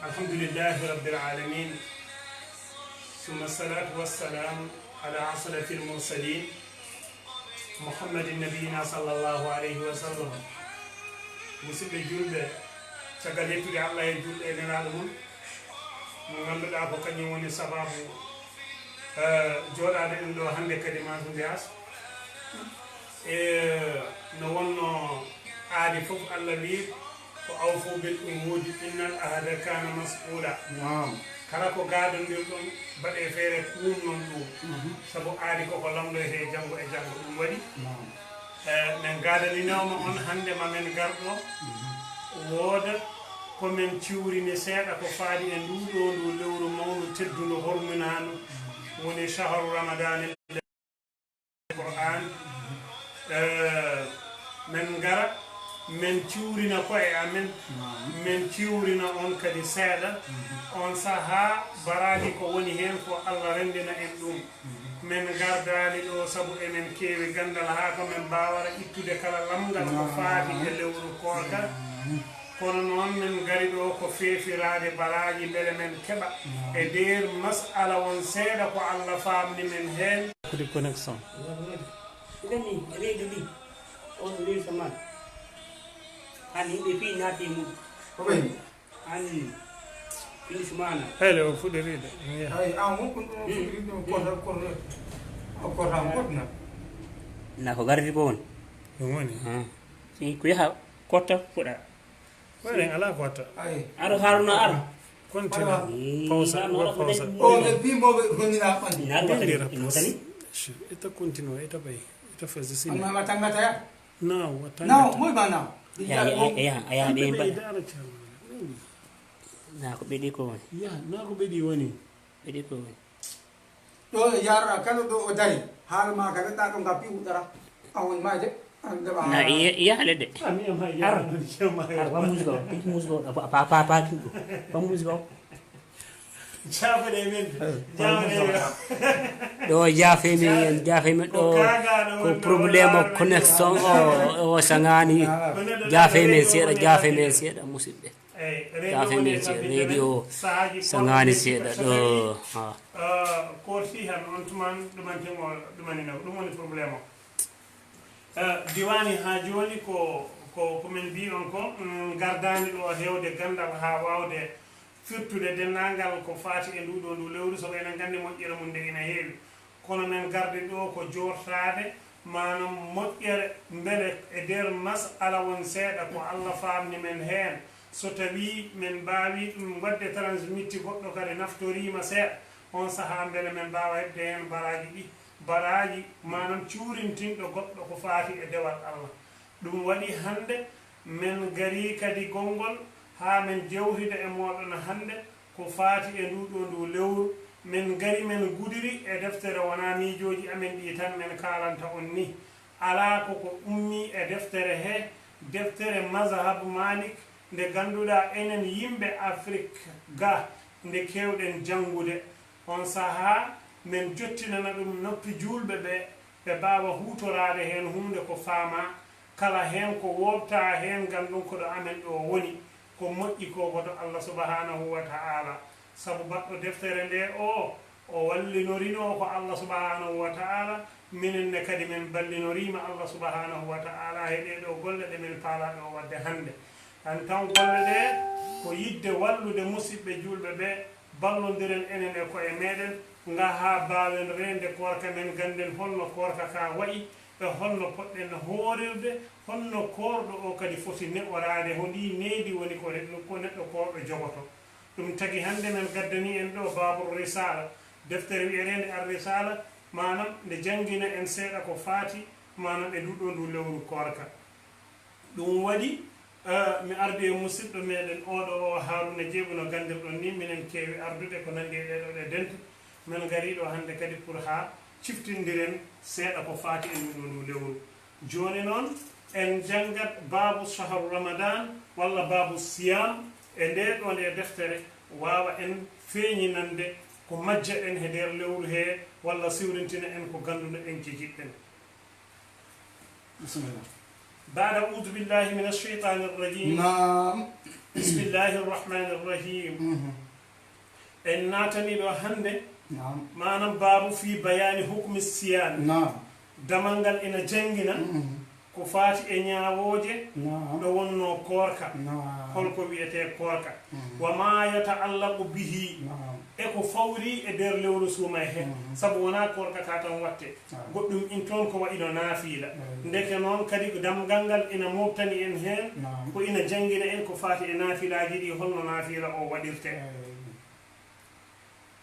الحمد لله رب العالمين ثم الصلاة والسلام على أشرف المرسلين محمد نبينا صلى الله عليه وسلم musidɓe julɓe caggal yettude allah e julɗe e nelaɗo mum mo ganduɗa ko kañum woni sababu joɗade ɗum ɗo hande kadi matude as e no wonno aadi foof allah wi ko awfu bil umudi innal ahada kana mas'ula kala ko gadandirɗon mbaɗe feere kumnon ɗum saabu aadi koko lamdoyte janggo e janggo ɗum waɗi min gadaninoma on hande mamin garɗo wooda komin ciwrini seeɗa ko faadi e nduɗo ndu lewru mawnu tedduno horminanu woni shahru ramadane Qur'an min gara min ciwrina koye amen min ciwrina on kadi seeɗa on saaha baraji ko woni hen ko Allah rendina en ɗum min gardani ɗo saabu emen kewi gandal ha ko min mbawara ittude kala lamgal ko faati e lewru koka kono noon min gari ɗo ko feefirade baraji beele men keɓa e nder masala won seeɗa ko Allah famni men hen kodi connexion gani reedu ɗi on leysa man han yimɓe fi naati mum han finismana hele o fuɗi riide na ko gardi ko woni ɗum woni si ko yaha kotta fuɗa waɗen ala kotta aro haruna aro continue pausa pausa tani ita continue ita bay ita fazi sini amma matangata ya no no muy bana aya ɓe na ko ɓeɗi ko woni ya na ko ɓeɗi woni ɓeɗi ko woni ɗo yarra kala ɗo o dari haala ma ka neɗɗa ɗo ngappi huɗɗara awon maje na iya leɗɗe ami am hay ya ar ba musique o piti musique o pa kinɗo ba musique o jafade men jafade ɗo jaafemen ɗo ko probléme connexion o sagani jaafemen seeɗa musidɓe jaafemen seeɗa reedi o sagani seeɗa ɗo ko fi han on tuman ɗumantemo ɗumanina ɗum woni probléme o diwani ha joni komin mbi on ko gardani ɗo hewde gandal ha wawde firtude dennagal ko faati e nduɗo ndu lewru soɓo enen gandi moƴƴere mum nde ina heewi kono men gardi ɗo ko jortade manam moƴƴere beele e nder masala won seeɗa ko Allah famni men hen so tawi min mbawi ɗum wadde transmitti goɗɗo kadi naftorima seeɗa on saaha beele min mbawa hebde hen baraji ɗi baraji manam cuurintinɗo goɗɗo ko faati e dewal Allah ɗum waɗi hande min gari kadi gongol ha min jewtida e moɗon hande ko faati e nduɗo ndu lewru min gari min gudiri e deftere wona miijoji amen ɗi tan min kalanta on ni ala koko ummi e deftere he deftere mazhabu malik nde ganduɗa enen yimɓe Afrique ga nde kewɗen jangude on saaha min jottinana ɗum noppi julɓe ɓe mbawa hutorade hen hunde ko faama kala hen ko wobta hen gandum koɗo amen ɗo woni ko moƴƴi ko koto Allah subhanahu wa ta'ala sabu baɗɗo deftere nde o wallinorino ko Allah subhanahu wa ta'ala minen ne kadi min ballinorima Allah subhanahu wa ta'ala he ɗeɗo golle ɗe min paalaɗo wadde hande an tan golle ɗe ko yidde wallude musidɓe julɓe ɓe ballodiren enen e koye meɗen ngaha bawen rende korka men ganden holno korka ka wayi e holno poɗɗen hoorirde holno korɗo o kadi foti neɓorade hondi needi woni ko neɗɗo korɗo jogoto ɗum tagi hande men gaddani en ɗo babul risala deftere wiyetende ar risala manam nde jangguina en seeɗa ko faati manam e nduɗo ndu lewru korka ɗum waɗi mi ardi e musidɗo meɗen oɗo o Haruna Jeeɓu no gandirɗon ni minen kewi ardude ko nandi e ɗeɗo ɗe dente min gariɗo hande kadi pour ha ciftindiren seeɗa ko faati e nduɗo ndu lewru joni noon en jangat babu shahru ramadan walla babu siyam e nde ɗo nde deftere wawa en feeñinande ko majja en he nder lewru he walla siwrintina en ko ganduno en jijiɗɗen bismillah بعد أعوذ بالله من الشيطان الرجيم نعم بسم الله الرحمن الرحيم إن ناتني لو هند نعم ما نباب في بيان حكم الصيام نعم دمانغال إن جنجنا كفاتي إنياوجي نعم لو ونو كوركا نعم holko wiyete korka wama yata'allaqu bihi نعم eko fawri e der lewru suma he sabu wona korka ka tan watte goddum in ton ko wa'ino naafila ndeke non kadi ko damgal ina mobtani en hen ko ina jangina en ko fati e naafilaji di holno naafila o wadirte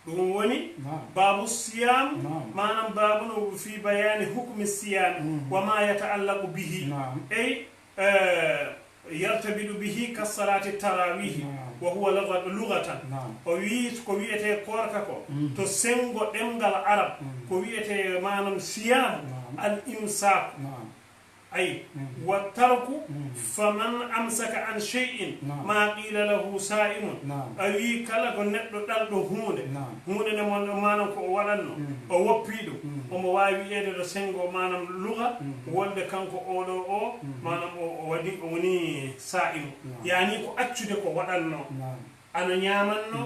dum woni babu siyam manam babu no fi bayani hukmi siyam wama yata'allaqu bihi ay يرتبط به كالصلاة التراويح وهو لغة ويت كويته كوركاكو تو سينغو دمغال عرب كويته مانم صيام الامساك أي والترك فمن أمسك عن شيء ما قيل له صائم أي كلا كنت دالدو هونde نمون مانم كو ولانو او وبيدو omo wawi yede sengo manam lugha wolde kanko odo o manam o wadi o woni sa'im yani ko accude ko wadanno ano nyamanno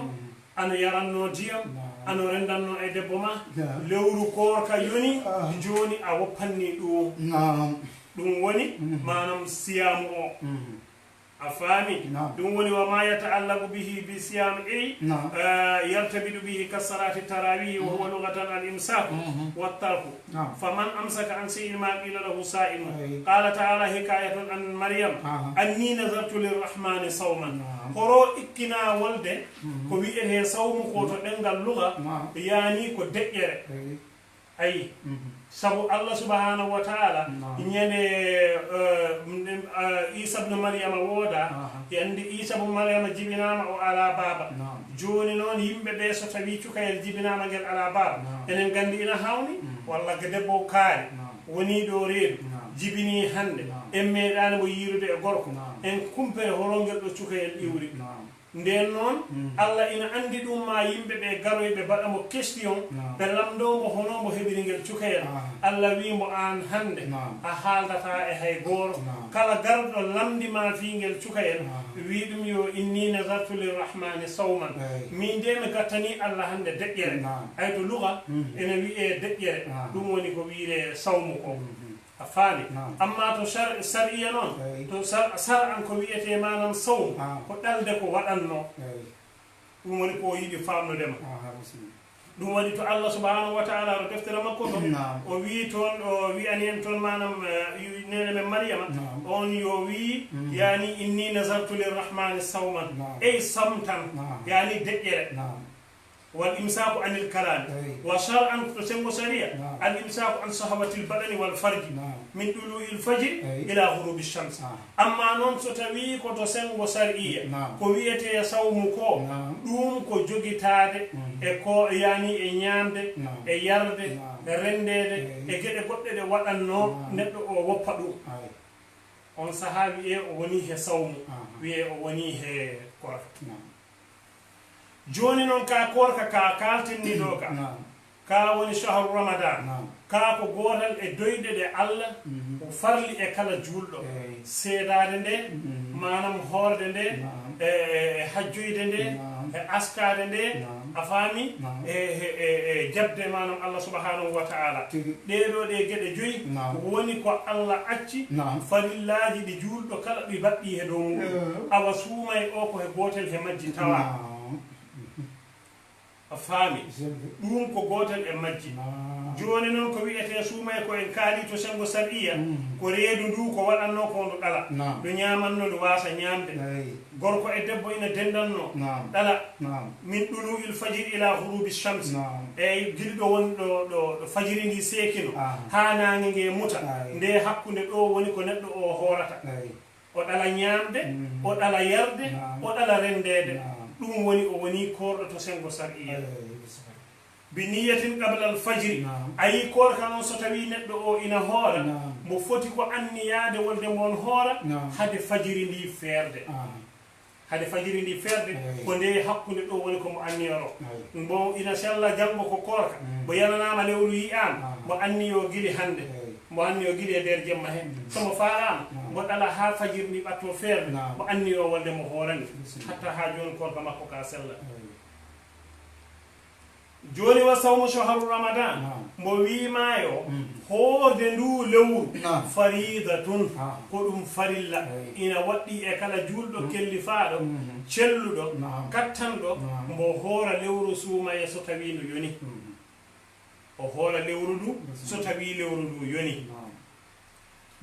ano yaranno diyam ano rendanno e debbo ma lewru korka yoni joni a woppanni dum woni manam siyamu o أفهمي دون وما يتعلق به بصيام يرتبط به كالصلاة التراويح وهو لغة الإمساك والترك فمن أمسك عن شيء ما قيل له صائم قال تعالى حكاية عن مريم أني نذرت للرحمن صوما خرو إكنا ولد كوي صوم كوتو دنگال اللغة يعني كو دقير أي sabu Allah subhanahu wa ta'ala nyene Isa ibn Maryam woda yande Isa ibn Maryam jibinama o ala baba joni non yimbe be so tawi cukayel jibinama gel ala baba enen gandi ina hawni walla debbo kaari woni do reedu jibini hande en meedani mo yirude e gorko en kumpere horongel do cukayel iwri nden noon Allah ina andi dum ma yimbe be garoybe bada mo question be lamdo mo hono mo hebiri ngel cukayel Allah wi mo an hande a haaldata e hay goro kala gardo lamdi ma fi ngel cukayel wi dum yo inni nazartu lirrahmani sawman min de me gattani Allah hande deƴƴere ay to lugha ina wi e deƴƴere dum woni ko wiire sawmu ko afani amma to sariya non to sar an ko wiete manam sawm ko dalde ko wadanno dum woni ko yidi famno dema dum woni to Allah subhanahu wa ta'ala ro deftere makko to o wi ton o wi anen ton manam nene men maryama on yo wi yani inni nazartu lirrahmani sawman ay samtan yani deƴƴere والإمساك عن الكلام وشرعا تسمى سريع الإمساك عن صحبة البدن والفرج من طلوع الفجر إلى غروب الشمس أما نون ستوي كو تسمى سريع كويته يصوم كو دوم كو جوغي تاد كو يعني نيامد يارد رندد gede godde de wadanno neddo o woppa dum on sahabi e o woni he sawmu wi o woni he korka joni non ka korka ka kaltinni do ka woni shahru ramadan ka ko gotal e doyde de Allah o farli e kala juldo seedade nde manam horde nde e hajjoyde nde e askade nde afami e jabde manam Allah subhanahu wa ta'ala de do de gede joyi woni ko Allah acci farillaji di juldo kala bi baddi he do awa sumay o ko he gotel he majji tawa afami dum ko gotal e majji joni non ko wiete sumay ko en kaali to sengo sariya ko reedu ndu ko wadanno ko ndo dala do nyamanno do wasa nyamde gorko e debbo ina dendanno dala min dulu il fajr ila ghurubi shams e gildo won do fajiri ndi sekino ha nange nge muta nde hakkunde do woni ko neddo o horata o dala nyamde o dala yarde o dala rendede dum woni o woni kordo to sengo sariya bi niyatin qabla al fajr ay kor kan so tawi neddo o ina hora mo foti ko anniyade wolde mon hora hade fajiri ndi ferde hade fajiri ndi ferde ko nde hakkunde do woni ko mo anniyoro bo ina sella jango ko korka bo yananama lewru yi an mo anniyo gili hande mo anni o guiɗe nder jemma hen somo faalama mo ɗala ha fajir ni ɓatto feerde mo anni o wolde mo hoorani hatta ha joni korka makko ka sella joni wa sawmu shahru ramadan mo wimayo hoorde ndu lewru faridatun ko ɗum farilla ina waɗɗi e kala julɗo kellifaɗo celluɗo kattanɗo mbo hoora lewru suumaye so tawi ndu yoni o hoora lewru ndu so tawi lewru ndu yoni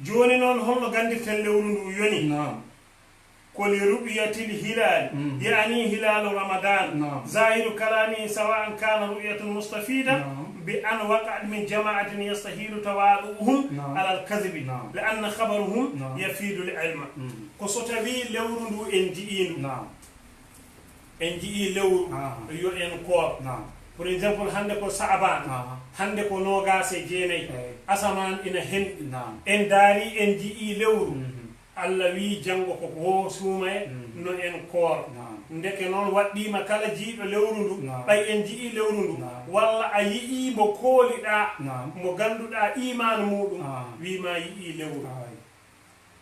joni noon holno gandirten lewru ndu yoni ko li ru'yatil hilal yani hilalu ramadan zahiru kalami sawa'an kana ru'yatun mustafida bi an waqa'at min jama'atin yastahilu tawaduhum ala al-kadhibi li anna khabaruhum yafidu al-ilma ko so tawi lewru ndu en ji'i lewru yo en ko pour exemple hande ko sa'ban hande ko nogase jeenay asaman ina hen en daari en ji'i lewru Allah wi jango ko wo suumaye no en koor ndeke noon waɗɗima kala jiiɗo lewru ndu ɓay en ji'i lewru ndu walla a yi'i mo kooliɗa mo ganduɗa imanu muɗum wima yi'i lewru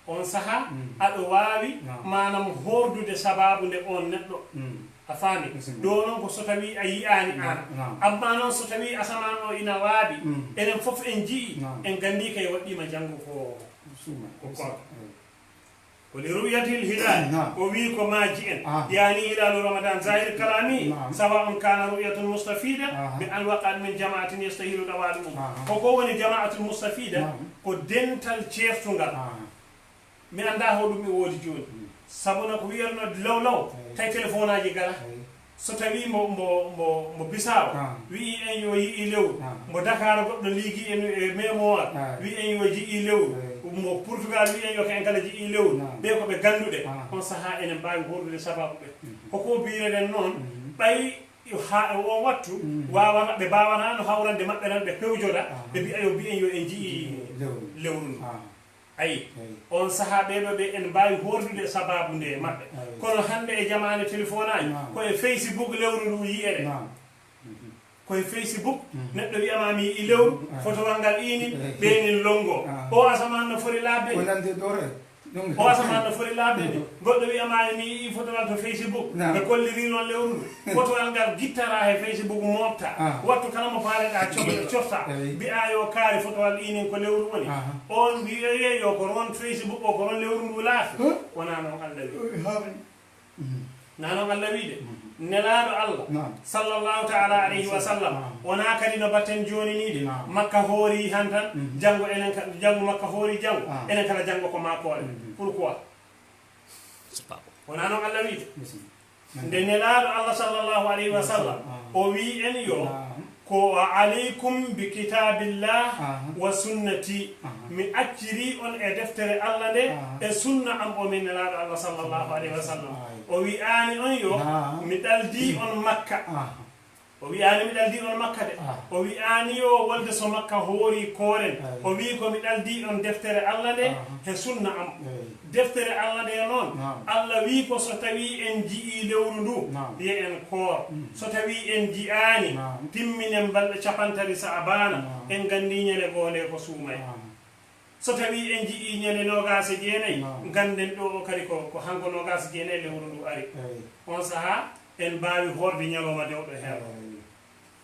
on saaha aɗo wawi manam hordude sababu nde on neɗɗo a faami ɗo noon ko so tawi a yiyani an amma noon so tawi asaman o ina waaɓi enen foof en ji'i en gandi kay waɗɗima jango ko koor ولرؤية الهلال وويكو ماجئ يعني هلال رمضان ظاهر كلامي سواء كان رؤية مستفيدة بأن وقع من جماعة يستهيل دوالهم وكون جماعة مستفيدة كدنتال تشيفتونغا من عنده دمي وودي جون سابونا كويرنا لو تاي تليفوناجي غلا so tawi mo bisaw wi en yo yi lew mo Dakar goddo ligi en memo wi en yo ji lew mo Portugal wi en yo ken kala ji lew be ko be gandude on saha enen baawi hordude sababu be ko biireden non bay ha o wattu wawana be bawana no hawrande mabbe nan be pewjoda be bi ayo bi en yo en ji lewru ay on saha ɓeɗo ɓe en mbawi hordude sababu nde maɓɓe kono hande e jamane téléphone aji koye Facebook lewru ndu yiyere koye Facebook neɗɗo wiyama mi yi lewru photowal ngal ini ɓenin longo o asaman no foti labde o asaman no foti labde ni goɗɗo wiyama mi yi photowal to Facebook ɓe kolliri noon lewru ndu photowal ngal guittara he Facebook mofta wattu kala mo faaleɗa cofta mbiya yo kaari photowal inin ko lewru woni on wiye yo ko ron Facebook o ko ron lewru ndu laafi wona noon Allah wi na noon Allah wiide nelaɗo Allah sallallahu ta'ala alayhi wa sallam wona kadi no batten joni nide makka hoori han tan jango enen jango makka hoori jango enen kala jango ko makore pourquoi wona noon Allah wiide nde nelaɗo Allah sallallahu alayhi wa sallam o wi en yo ko alaykum bi kitabillah wa sunnati mi acciri on e deftere Allah nde e sunna am o min nelaɗo Allah sallallahu alayhi wa sallam o wi ani on yo mi daldi on makka o wi ani mi daldi on makka de o wi ani yo wolde so makka hoori kooren o wi ko mi daldi on deftere Allah nde he sunna am deftere Allah nde noon Allah wi ko so tawi en ji'i lewru ndu wiye en koor so tawi en ji'ani timminen balɗe capantati sa'bana en gandi ñande gonde ko suumay so tawi en ji'i ñande nogase jeenayi ganden ɗo kadi ko hanko nogase jeenayi lewru ndu ari on saha en mbawi horde ñalowma dewɗo heewa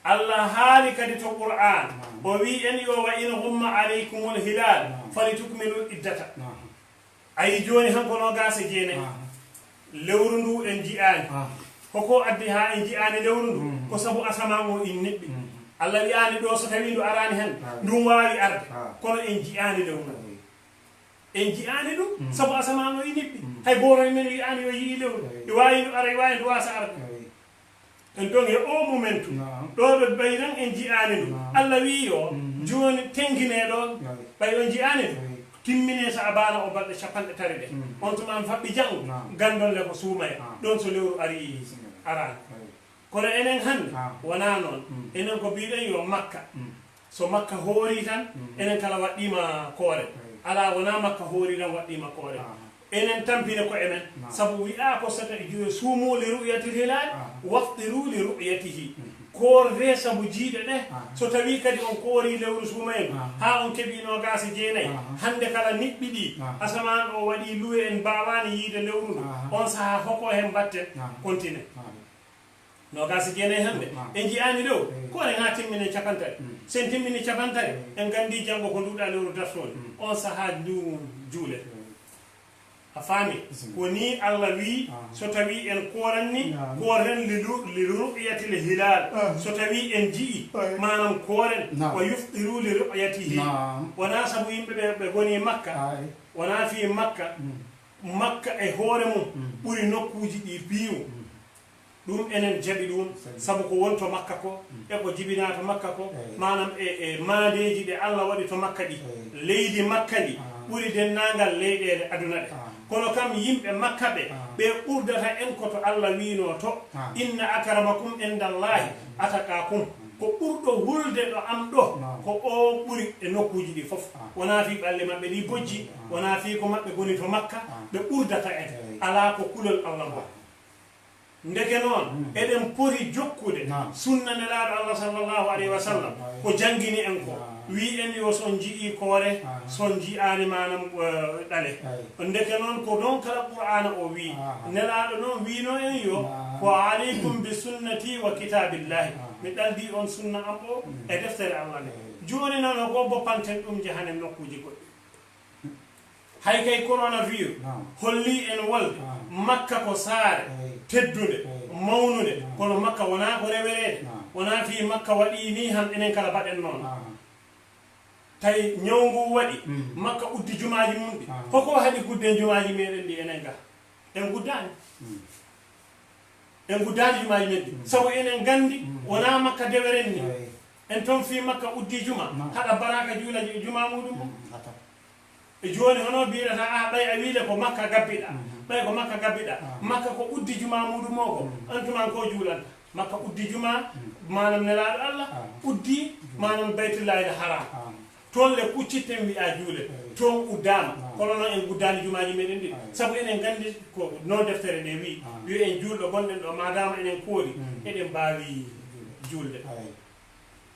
Allah haali kadi to Qur'an o wi en yo wa in humma alaykumul hilal falitukmilu iddata ay joni hanko nogase jeenayi lewru ndu en ji'ani koko addi ha en ji'ani lewru ndu ko sabu asama o in neɓɓi Allah wi'ani ɗo so tawi ndu arani hen ndum wawi arde kono en ji'ani lewru en ji'ani ɗum sabu asama o in neɓɓi hay goro men wi'ani yo yii lewru i wawi ndu ara i wawi ndu wasa arde en donc e o momentu ɗo ɓe ɓay tan en ji'ani ndu Allah wi yo joni tengine ɗon ɓay on ji'ani ndu timmine sa abana o balɗe capanɗe tari ɗe on tuman faɓɓi jango gandolle ko suumaya ɗon so lewru ari arani kono enen hande wona noon enen ko mbiɗen yo makka so makka hoori tan enen kala waɗɗima koore ala wona makka hoori tan waɗɗima koore enen tampine ko emen sabu wi'a ko sata suumu li ru'yati hilal waftiru li ru'yatihi koorde sabu jiiɗe ɗe so tawi kadi on koori lewru suumayen ha on keeɓi nogas e jeenayyi hande kala niɓɓiɗi asaman o waɗi luwe en mbawani yiide lewru ndu on saaha hoko hen batten continue nogas e jeenayyi hande en jiyani ɗo koore ha timmine capantati sen timmini capantati en gandi janggo ko nduɗa lewru dartode on saaha ndu juule a faami woni Allah wi so tawi en koranni koren li ru'yati l hilal so tawi en jii manam koren wa yuftiru li ru'yatihi wona sabu yimɓe ɓe goni makka wona fi makka e hoore mum ɓuri nokkuji ɗi piiwu ɗum enen jaɓi ɗum sabu ko wonto makka ko e ko jibina to makka ko manam e maadeji ɗe Allah waɗi to makka ɗi leydi makka ndi ɓuri dennagal leyɗele aduna ɗe kono kam yimɓe makka ɓe ɓurdata en koto Allah wino to inna akramakum indallahi ataqakum ko ɓurɗo wulde ɗo am ɗo ko o ɓuri e nokkuji ɗi fof wona fi ɓalle maɓɓe ɗi bojji wona fi ko maɓɓe goni to makka ɓe ɓurdata en ala ko kulol Allah ngo ndeke noon eɗen poti jokkude sunna nelaɗo Allah sallllahu alayhi wa sallam ko jangguini en ko wi en yo son jii koore son jiyani manam ɗale ndeke noon ko ɗon kala qur'ana o wi nelaɗo noon wino en yo ko aleykum bi sunnati wa kitabillahi mi ɗaldi on sunna am o e deftere Allah nde joni noon ko boppanten ɗum jahanen nokkuji goɗɗi hay kay coronavirus holli en wolde makka ko saare teddude mawnude kono makka wona ko rewerede wona fi makka waɗi ni han enen kala baɗen noon tawi ñawngu waɗi makka uddi jumaji mum ɗi hoko haɗi gudde jumaji meɗen ɗi enen ga en guddani jumaji men ɗi sabu enen gandi wona makka deweren ni en ton fi makka uddi juma haɗa baraka juula juma muɗum e joni hono mbiyata a ɓay a wiile ko makka gabbiɗa ɓay ko makka gabbiɗa makka ko uddi juma muɗum o ko antuman ko juulanta makka uddi juma manam nelaɗo Allah uddi manam baytullahi l haram toon le kuccitten wiya juule toon uddama kono noon en guddani jumaji meɗen ɗi saabu enen gandi ko non deftere nde wi en julɗo gonɗen ɗo madama enen koori eɗen mbawi julde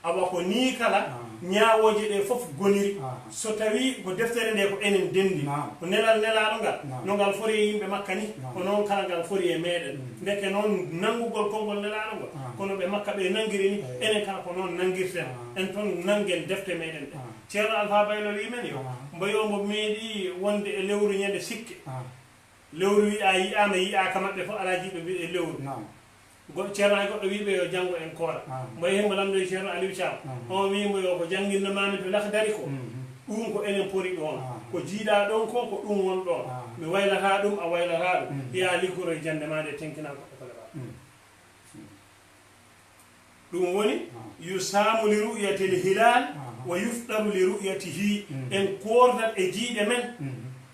awa ko ni kala ñawoje ɗe fof goniri so tawi ko deftere nde ko enen dendi ko nelal nelaɗo ngal no ngal fori e yimɓe makka ni ko noon kala ngal fori e meɗen ndeke noon nangugol konngol nelaɗo ngol kono ɓe makka ɓe nangiri ni enen kala ko noon nangirten en toon nangen defte meɗen ɗe ceerno Alpha Baylo wimen yo mbayomo meeɗi wonde e lewru ñande sikke lewru wiya yiyama yiyaka maɓɓe fof ala jiɗo e lewru ceerno ay goɗɗo wiɓe yo janggo en koora mbayi hembo lamdoye ceerno Aliou Thiam on wimo yo ko jangguinnamami to lakdari ko ɗum ko enen pori ɗon ko jiiɗa ɗon ko ɗum won ɗon mi waylata ɗum a waylata ɗum ya liggoro e jande ma nde tenkina goɗɗo ko leɓa ɗum woni yusamu li ru'yati l hilal wa yufɗaru li ru'yatihi en kordat e jiiɗe men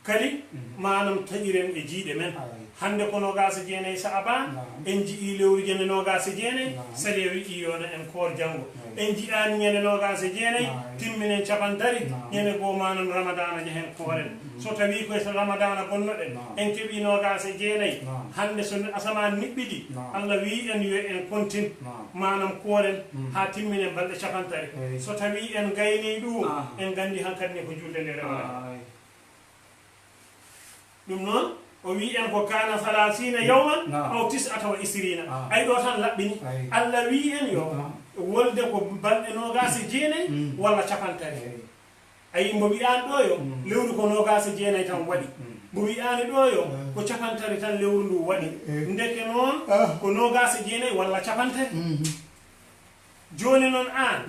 kadi manam taƴiren e jiiɗe men hande ko nogas jeenayyi sa'aban en jii lewru jande nogas jeenayyi sali wi'i yona en koor janggo en jiiɗani ñande nogas jeenayyi timminen capantati ñande goo manam ramadana jehen kooren so tawi koye so ramadana gonnoɗen en keeɓi nogas jeenayyi hande so asaman niɓɓiɗi Allah wi en yo en continue manam kooren ha timminen balɗe capantati so tawi en gayni ɗum en gandi hankkadi ne ko julde nde rewata ɗum noon o wi en ko kana 30 yawman aw 29 ay ɗo tan laɓɓini Allah wi en yo wolde ko balɗe nogas jeenayyi walla capantati ayi mbo wiyani ɗo yo lewru ko nogas jeenayyi tan waɗi mbo wiyani ɗo yo ko capantati tan lewru ndu waɗi ndeke noon ko nogas jeenayyi walla capantati joni noon an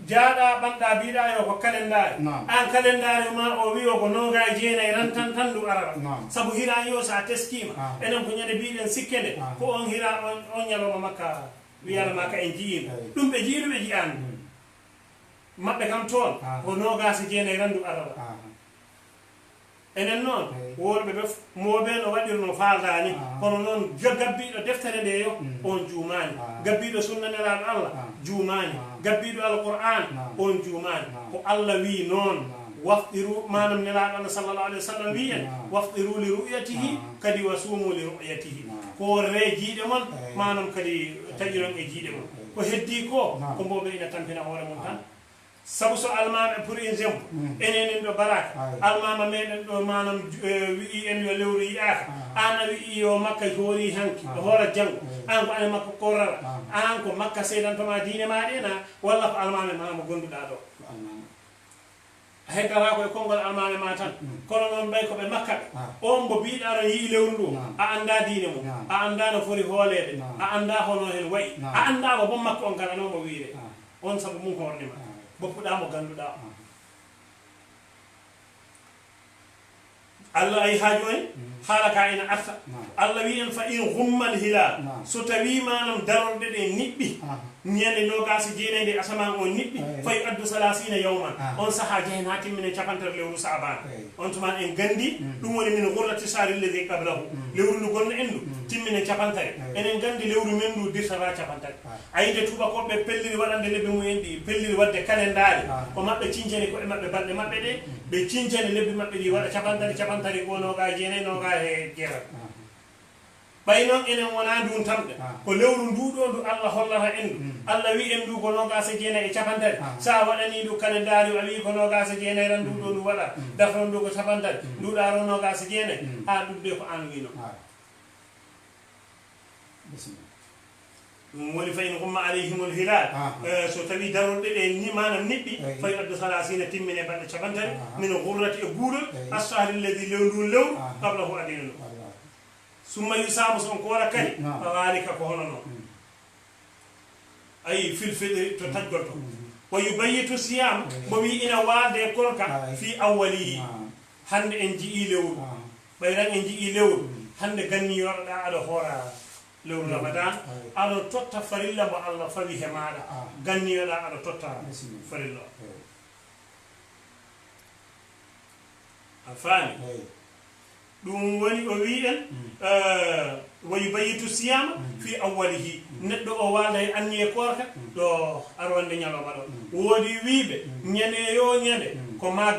jaaɗa ɓanɗa mbiɗa yo ko calendari an calendari ma o wi o ko nogas jeenayyi ran tan ndu arara saabu hira yo sa teskima enen ko ñande mbiɗen sikke nde ko on hira on ñalawma makka wiyatama ka en jiyima ɗum ɓe jiiɗu ɓe jiyani maɓɓe kam toon ko nogas jeenayyi ran ndu arara enen noon worɓe ɓe moɓe no waɗirno faaldani kono noon gabbiɗo deftere nde yo on juumani gabbiɗo sunna nelaɗo Allah juumani gabbiɗo alqur'an on juumani ko Allah wi noon waftiru manam nelaɗo Allah sallallahu alayhi wa sallam wi en waftiru li ru'yatihi kadi wasumu li ru'yatihi ko re jiiɗe mon manam kadi taƴiron e jiiɗe mon ko heddi ko Naam. ko mboɓe ina tampina hoore mum tan sabu so almama pour exemple enenen ɗo baraka almama meɗen ɗo manam wi'i en yo lewru yiyaka an a wi'i yo makka hoori hanki hoora janggo an ko ane makka korrara an ko makka seydantoma diine maɗe na walla ko almame ma mo gonduɗa ɗo heddata koye konngol almame ma tan kono noon ɓay koɓe makka ɓe on mbo biɗa ro yii lewru ndu a anda diine mum a anda no foti hoolede a anda hono hen wayi a andamo bo makka on gananomo wiide on saabu mum hornima boppuɗa mo ganduɗa allah ay ha joni haala ka ina arta allah wi en fa in hummal hilal so tawi manam darorɗe ɗe niɓɓi ñande nogasi jeenayde asaman o niɓɓi fayi addu salasina yawman on saaha jehen ha timmine capantere lewru saban on tuma en gandi ɗum woni min gurrati sari lladi qablahu lewru ndu gonno en ndu timmine capantere enen gandi lewru men ndu dirtata capantere ayide tubakoɓe pelliri waɗande lebbi mumen ɗi pelliri wadde kalendari ko maɓɓe cincani koɓe maɓɓe balɗe maɓɓe ɗe ɓe cincani lebbi maɓɓe ɗi waɗa capantari ko noga jeenayi noga he jeerat ɓay noon enen wona ndun tamɗe ko lewru nduɗo ndu allah hollata en ndu allah wi en ndu ko nogasa jeenayi e capantari sa waɗani ndu kalendari a wi ko nogasa jeenayi tan nduɗo ndu waɗa dafon ndu ko capantari nduɗa ro nogasa jeenayi ha ɗumde ko an wino ɗum woni fa in humma alayhimul hilal so tawi darorɗe ɗe ni manam niɓɓi fayi addu salasina timmine balɗe capantari min gurrati e guuɗol assahri lladi lewru lewru qablahu adina ɗum summa yusamu so on ko wara kadi fa walika ko hono noon ayi fil fitri to tajgol to wa yubayyitu siyam mo wi ina walde kolka fi awwalihi hande en jii lewru ɓayran en jii lewru hande ganni yoɗoɗa aɗa hoora lewru ramadan aɗa totta farilla mo allah fawi he maɗa ganniyoɗa aɗa totta farilla o a faami ɗum woni o wi en wa yubayyitu siyama fi awwalihi neɗɗo o walda e anniye korka ɗo arwande ñalawma ɗo woodi wiiɓe ñande yo ñande ko ma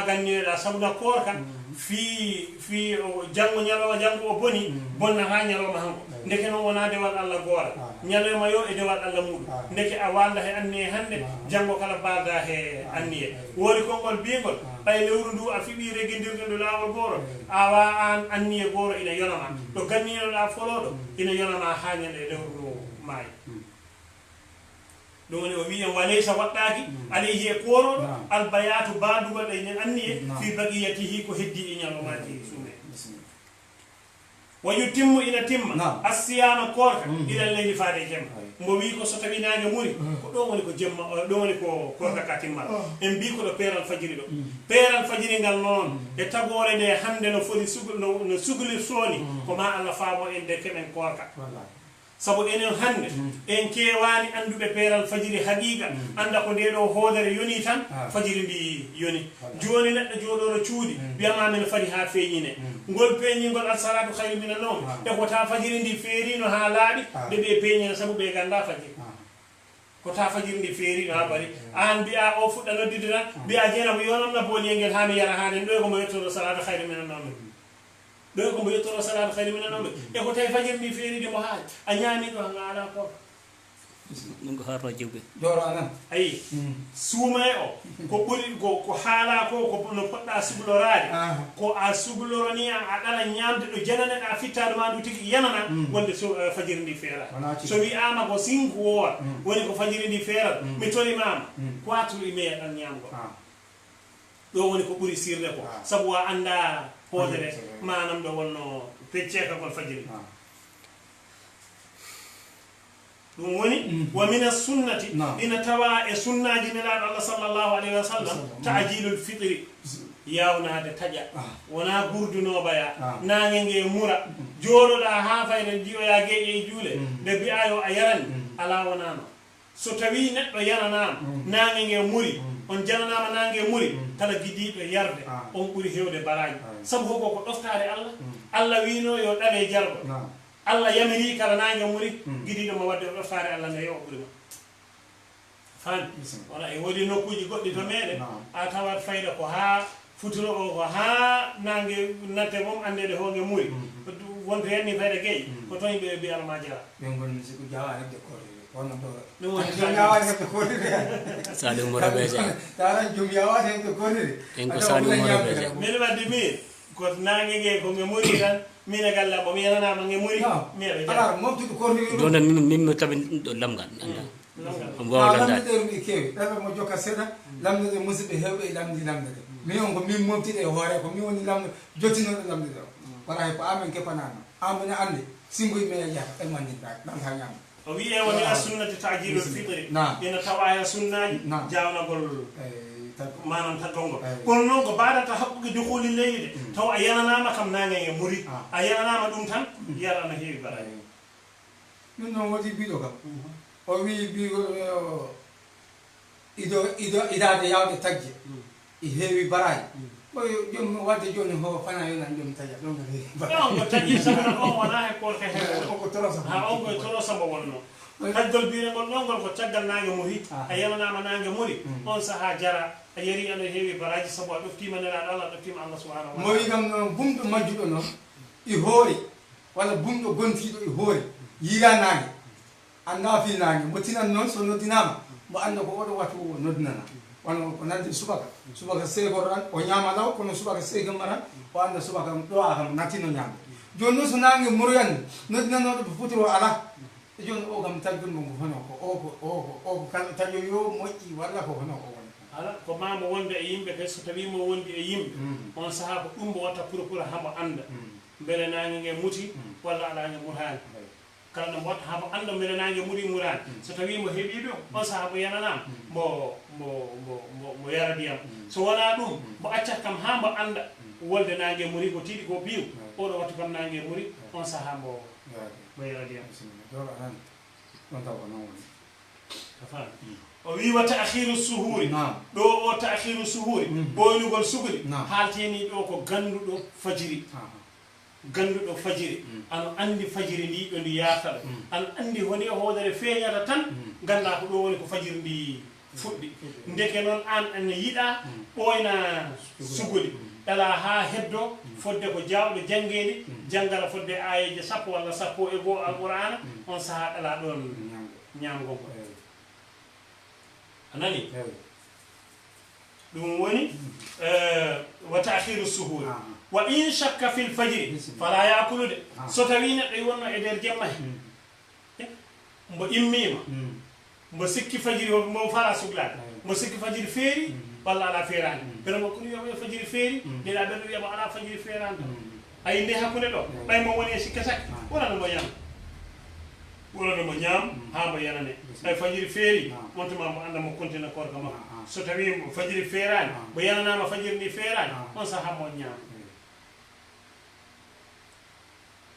ganniyoɗa sabu na korka fi janngo ñalawma janngo o boni bonnata ñalawma hanko ndeke noon wona dewal allah goora ñalawma yo e dewal allah muɗum ndeke a walda he anniye hande janngo kala balda he anniye woodi konngol bingol ɓay lewru ndu a fiɓi reguidirde ndu laawol gooro awa an anniye gooro ina yonama ɗo ganninoɗa foloɗo ina yonama ha ñande lewru ndu maayi ɗum woni o wi en walaysa waɗɗaki alayhi e kooroɗo albayatu bandugol e anniye fi baqiyatihi ko heddi e ñalomaji sume wa yutimmu ina timma assiyama korka ila leydi faade jemma mbo wi ko so tawi nange muri ko ɗon woni ko jemma ɗon woni ko korka ka timmata en mbi ko ɗo peeral fajiri ɗo peeral fajiri ngal noon e tagore nde hande no foti no sugulir sooni ko ma allah faamo en nde keɓen korka sabu enen hande en kewani anduɓe peeral fajiri haqiqa anda ko nde ɗo hoodere yoni tan fajiri ndi yoni joni neɗɗo joɗoɗo cuuɗi wiyama men fadi ha feeñine ngol peeñingol alsalatu hayru mina nawm e kota fajiri ndi feerino ha laaɓi nde ɓe peeñina sabu ɓe ganda fajiri kota fajiri ndi feerino ha ɓari an mbiya o fuɗɗa noddide tan mbiya jeena ko yonamna booliyel ngel hami yara hanen ɗo komo yettoro salatu hayru mina nawm ɗo ko mbo yettoro salatu hayru mina nawm e ko tawi fajiri ndi feeride mo haaji a ñaami ɗo nga ala ko ɗum ko harto jewɓe joro anan ayi suumay o ko ɓuri ko haala ko no poɗɗa sublorade ko a subloroni a ɗala ñamde ɗo jananeɗa fittade ma ndu tigui yanana wonde fajiri ndi feera so wiyama ko 5 wowa woni ko fajiri ndi feerat mi tolimama 4 e meeɗan ñamgo ɗo woni ko ɓuri sirde ko saabu wa anda hoodere manam ɗo wonno pecceka kol fajiri ɗum woni wa min sunnati ina tawa e sunnaji nelaɗo allah sallllahu alayhi wa sallam taajilul fitri yawnade taƴa wona gurdunoɓaya nange nge mura joɗoɗa ha fayne jiyoya gueƴe e juule nde mbiya yo a yarani ala wonano so tawi neɗɗo yananama nange nge muri on jananama nange muri kala guidiɗo yarde on ɓuuri hewde baraji saabu hoko ko ɗoftade allah allah wino yo ɗale jargo allah yamiri kala nange muri gidiɗo mo wadde o ɗoftare allah nde yo o ɓuurima fan wona e woodi nokkuji goɗɗi to meɗen a tawat fayda ko ha futuro o ko ha nange natte mom andede honge muri wonto henni fayde gueyi ko toon ɓe mbi alama jara ɓe gonni siko jawa hebde korrede wono ɗo ɗum woni jom yawani hebde korrede Saliou Moro ɓeete taran jom yawani hebde korrede en ko Saliou Moro ɓeete min wadde min ko nangue gue komi muri tan min e galle mo mi yananama nge muri mi eɓe jara ala moftude korrede jonta min mi taɓi ɗum ɗo lamgal anda on wawa landade lamde ɗe ɗum e kewi ɗaɓe mo jokka seeɗa lamde ɗe musidɓe hewɓe e lamdi lamde ɗe min on ko min momtiɗe e hoore ko min woni lamde jottinoɗo lamde ɗe o wona ko amen kepanama amine ande simboyi men e jata e mandinɗa ɗan ha ñamma o wiye woni a sunnati tajilol fitri ina tawa e sunnaji jawnagol manam taggolngol kono noon ko baɗata haɓɓude duhuli leydi de taw a yananama kam nangue e muri a yananama ɗum tan yiyata no heewi bara ɗum noon waɗi mbiɗo kam o wi mbigo idade yawde tagje e heewi baraji ɓoy joni wadde joni ho fana yonan joni taƴa ɗon on ko taƴi sabuna on wona he korka he oko torosa ha on koye toro samba wonno taggol birengol ɗon ngol ko caggal nangue muri a yananama nangue muri on saaha jara a yari ano heewi baraji saabu a ɗoftima nelaɗo Allah ɗoftima Allah subhanahu wa mo wi kam noon bumɗo majjuɗo noon e hoori walla bumɗo gontiɗo e hoori yiira nangue anda fi nangue mo tinan noon so noddinama mo anda ko oɗo wattu noddinana wono ko nande subaka seegor tan o ñama law kono subaka seegama tan o anda subaka ɗo a kam nattino ñamde joni noon so nangue moroyande noddinanoɗo ɓe futuro ala e joni o kam taggol mo hono ko o kala taƴo yo moƴƴi walla ko hono ko woni ala ko mamo wonde e yimɓe kadi so tawi mo wondi e yimɓe on saaha ko ɗum mo watta pour hamo anda beele nangue ngue muti walla alague mutani kala no watta hamo anda beele nangue muri murani so tawi mo heeɓi ɗum on saaha mo yananama mo yara ndiyam so wona ɗum mo accat kam ha mo anda wolde nangue muri ko tiiɗi ko biiw oɗo wattu kam nangue muri on saaha mo yara ndiyam ɗon taw ko noon woni a faami o wi wa ta'khiru suhuri ɗo o ta'khiru suhuri ɓoynugol sugli halteni ɗo ko ganduɗo fajiri ganduɗo fajiri ano andi fajiri ndi ɗo ndi yartaɗo ano andi woni e hoodere feeñata tan ganda ko ɗo woni ko fajiri ndi fuɗɗi ndeke noon an ane yiɗa ɓoyna sugoli ɗala ha heddo fodde ko jawɗo janggedi janggala fodde ayeje 10 walla 11 alqur'ana on saaha ɗala ɗon ñamgo ko anani ɗum woni wa ta'khiru suhuri wa in shakka fil fajri fala yakulude so tawi neɗɗo wonno e nder jemma he mbo immima mbo sikki fajiri mo fala suglade mbo sikki fajiri feeri walla ala feerani pero mo kono wiyaɓa fajiri feeri ndeɗa ɓeɗo wiyama ala fajiri feerani ayi nde hakkude ɗo ɓay mo woni e sikke sakki wonano mo ñam wonano mo ñaam ha mo yanane ay fajiri feeri montuma mo anda mo continue korka makko so tawi fajiri feerani mo yananama fajiri ndi feerani on saaha mo ñaam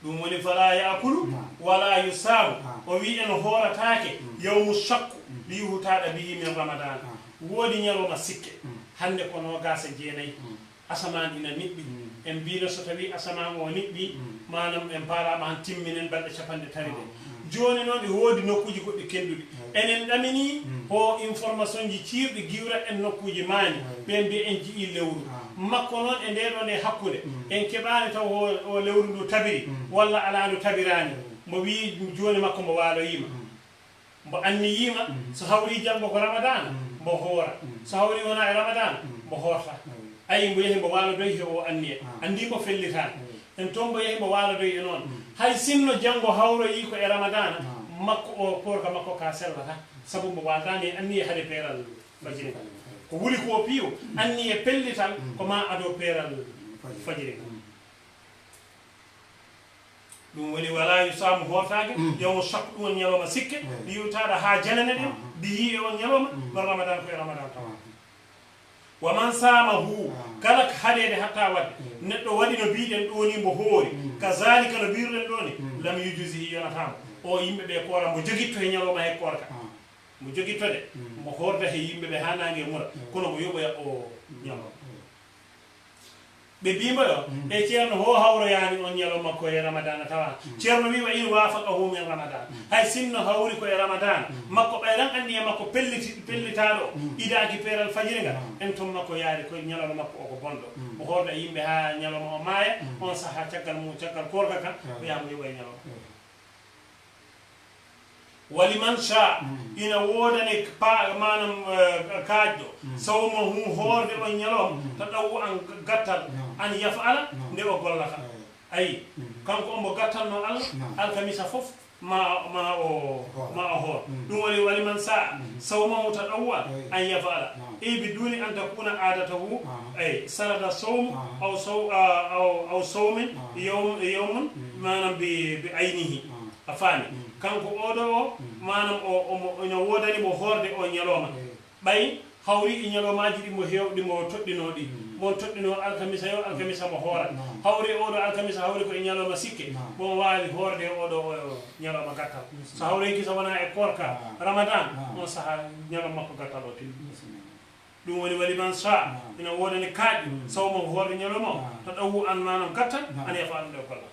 ɗum woni fala yakulu wala yusabu o wi en hooratake yawmu shakku li yuhutaɗa bihi min ramadan woodi ñalowma sikke hande ko nogasa jeenayyi asaman ina niɓɓi en mbino so tawi asaman o niɓɓi manam en parama han timminen balɗe 50 tari ɗe joni noon e woodi nokkuji goɗɗi kenduɗi enen ɗamini ho information ji ciirɗi giwrat en nokkuji maani ɓen mbi en jii lewru makko noon e ndeɗo nde hakkude en keɓani taw o lewru ndu tabiri walla ala ndu tabirani mo wi joni makko mbo waloyima mbo anniyima so hawri janggo ko ramadana mbo hoora so hawri wona e ramadana mbo hoorta ayi mbo yeehi mbo walodoy he o anniye andimo fellitani en toon mbo yeehi mbo walodoy e noon hay sinno janggo hawroyi ko e ramadana makko o korka makko ka sellata saabu mbo waldani e anniye haade peeral fajiri ko wuli ko piiw anniye pellital ko ma ado peeral fajiri ɗum woni wala yusamu hootake yawmo sakko ɗum won ñalawma sikke ɗi yewtaɗa ha janane ɗen ɗi yii e on ñalawma no ramadan ko e ramadan tawa wa man samahu kala ko haɗede hatta wadde neɗɗo waɗi no mbiɗen ɗo ni mbo hoori kazalika no mbiruɗen ɗo ni lam yujisihi yonatamo o yimɓeɓe koora mbo joguitto e ñalawma he korka mo joguittode mo horda he yimɓeɓe ha nangue mura kono mo yoɓoya o ñalawma ɓe mbima yo e ceerno ho hawroyani on ñalawma ko e ramadana tawa ceerno wi wa in wafaqahu min ramadan hay sinno hawri ko e ramadana makko ɓayran andi e makko pellitaɗo idaki peeral fajiri nga en ton makko yaari koye ñalawma makko oko bonɗo o horde e yimɓe ha ñalawma o maaya on saaha caggal korka kan o yamo yoɓa e ñalawma waliman sha ina wodane manam kaajɗo sawmo horde o ñalawma to ɗawu an gattal an yafala nde o gollata ayi kanko ombo gattanno Allah alkamisa fof ma o hoor ɗum woni waliman sa sawmahu tadawwa an yafala biduni an takuna adatahu ay sarada sawm aw sawmin yawmun manam bi aynihi afani kanko oɗo o manam ina wodani mo horde o ñalowma ɓay hawri e ñalomaji ɗi mo hewɗi mo toɗɗinoɗi mon toɗɗino alkamisa yo alkamisa mo hoora hawri oɗo alkamisa hawri ko e ñalawma sikke bon wawi horde oɗo ñalawma gattal so hawrenki so wona e korka ramadan on saaha ñalawma makko gattal o tin ɗum woni waliman sa ina wodani kaaƴi sawmo horde ñalawma o to ɗawu an manam gattal an yafa anɗe golla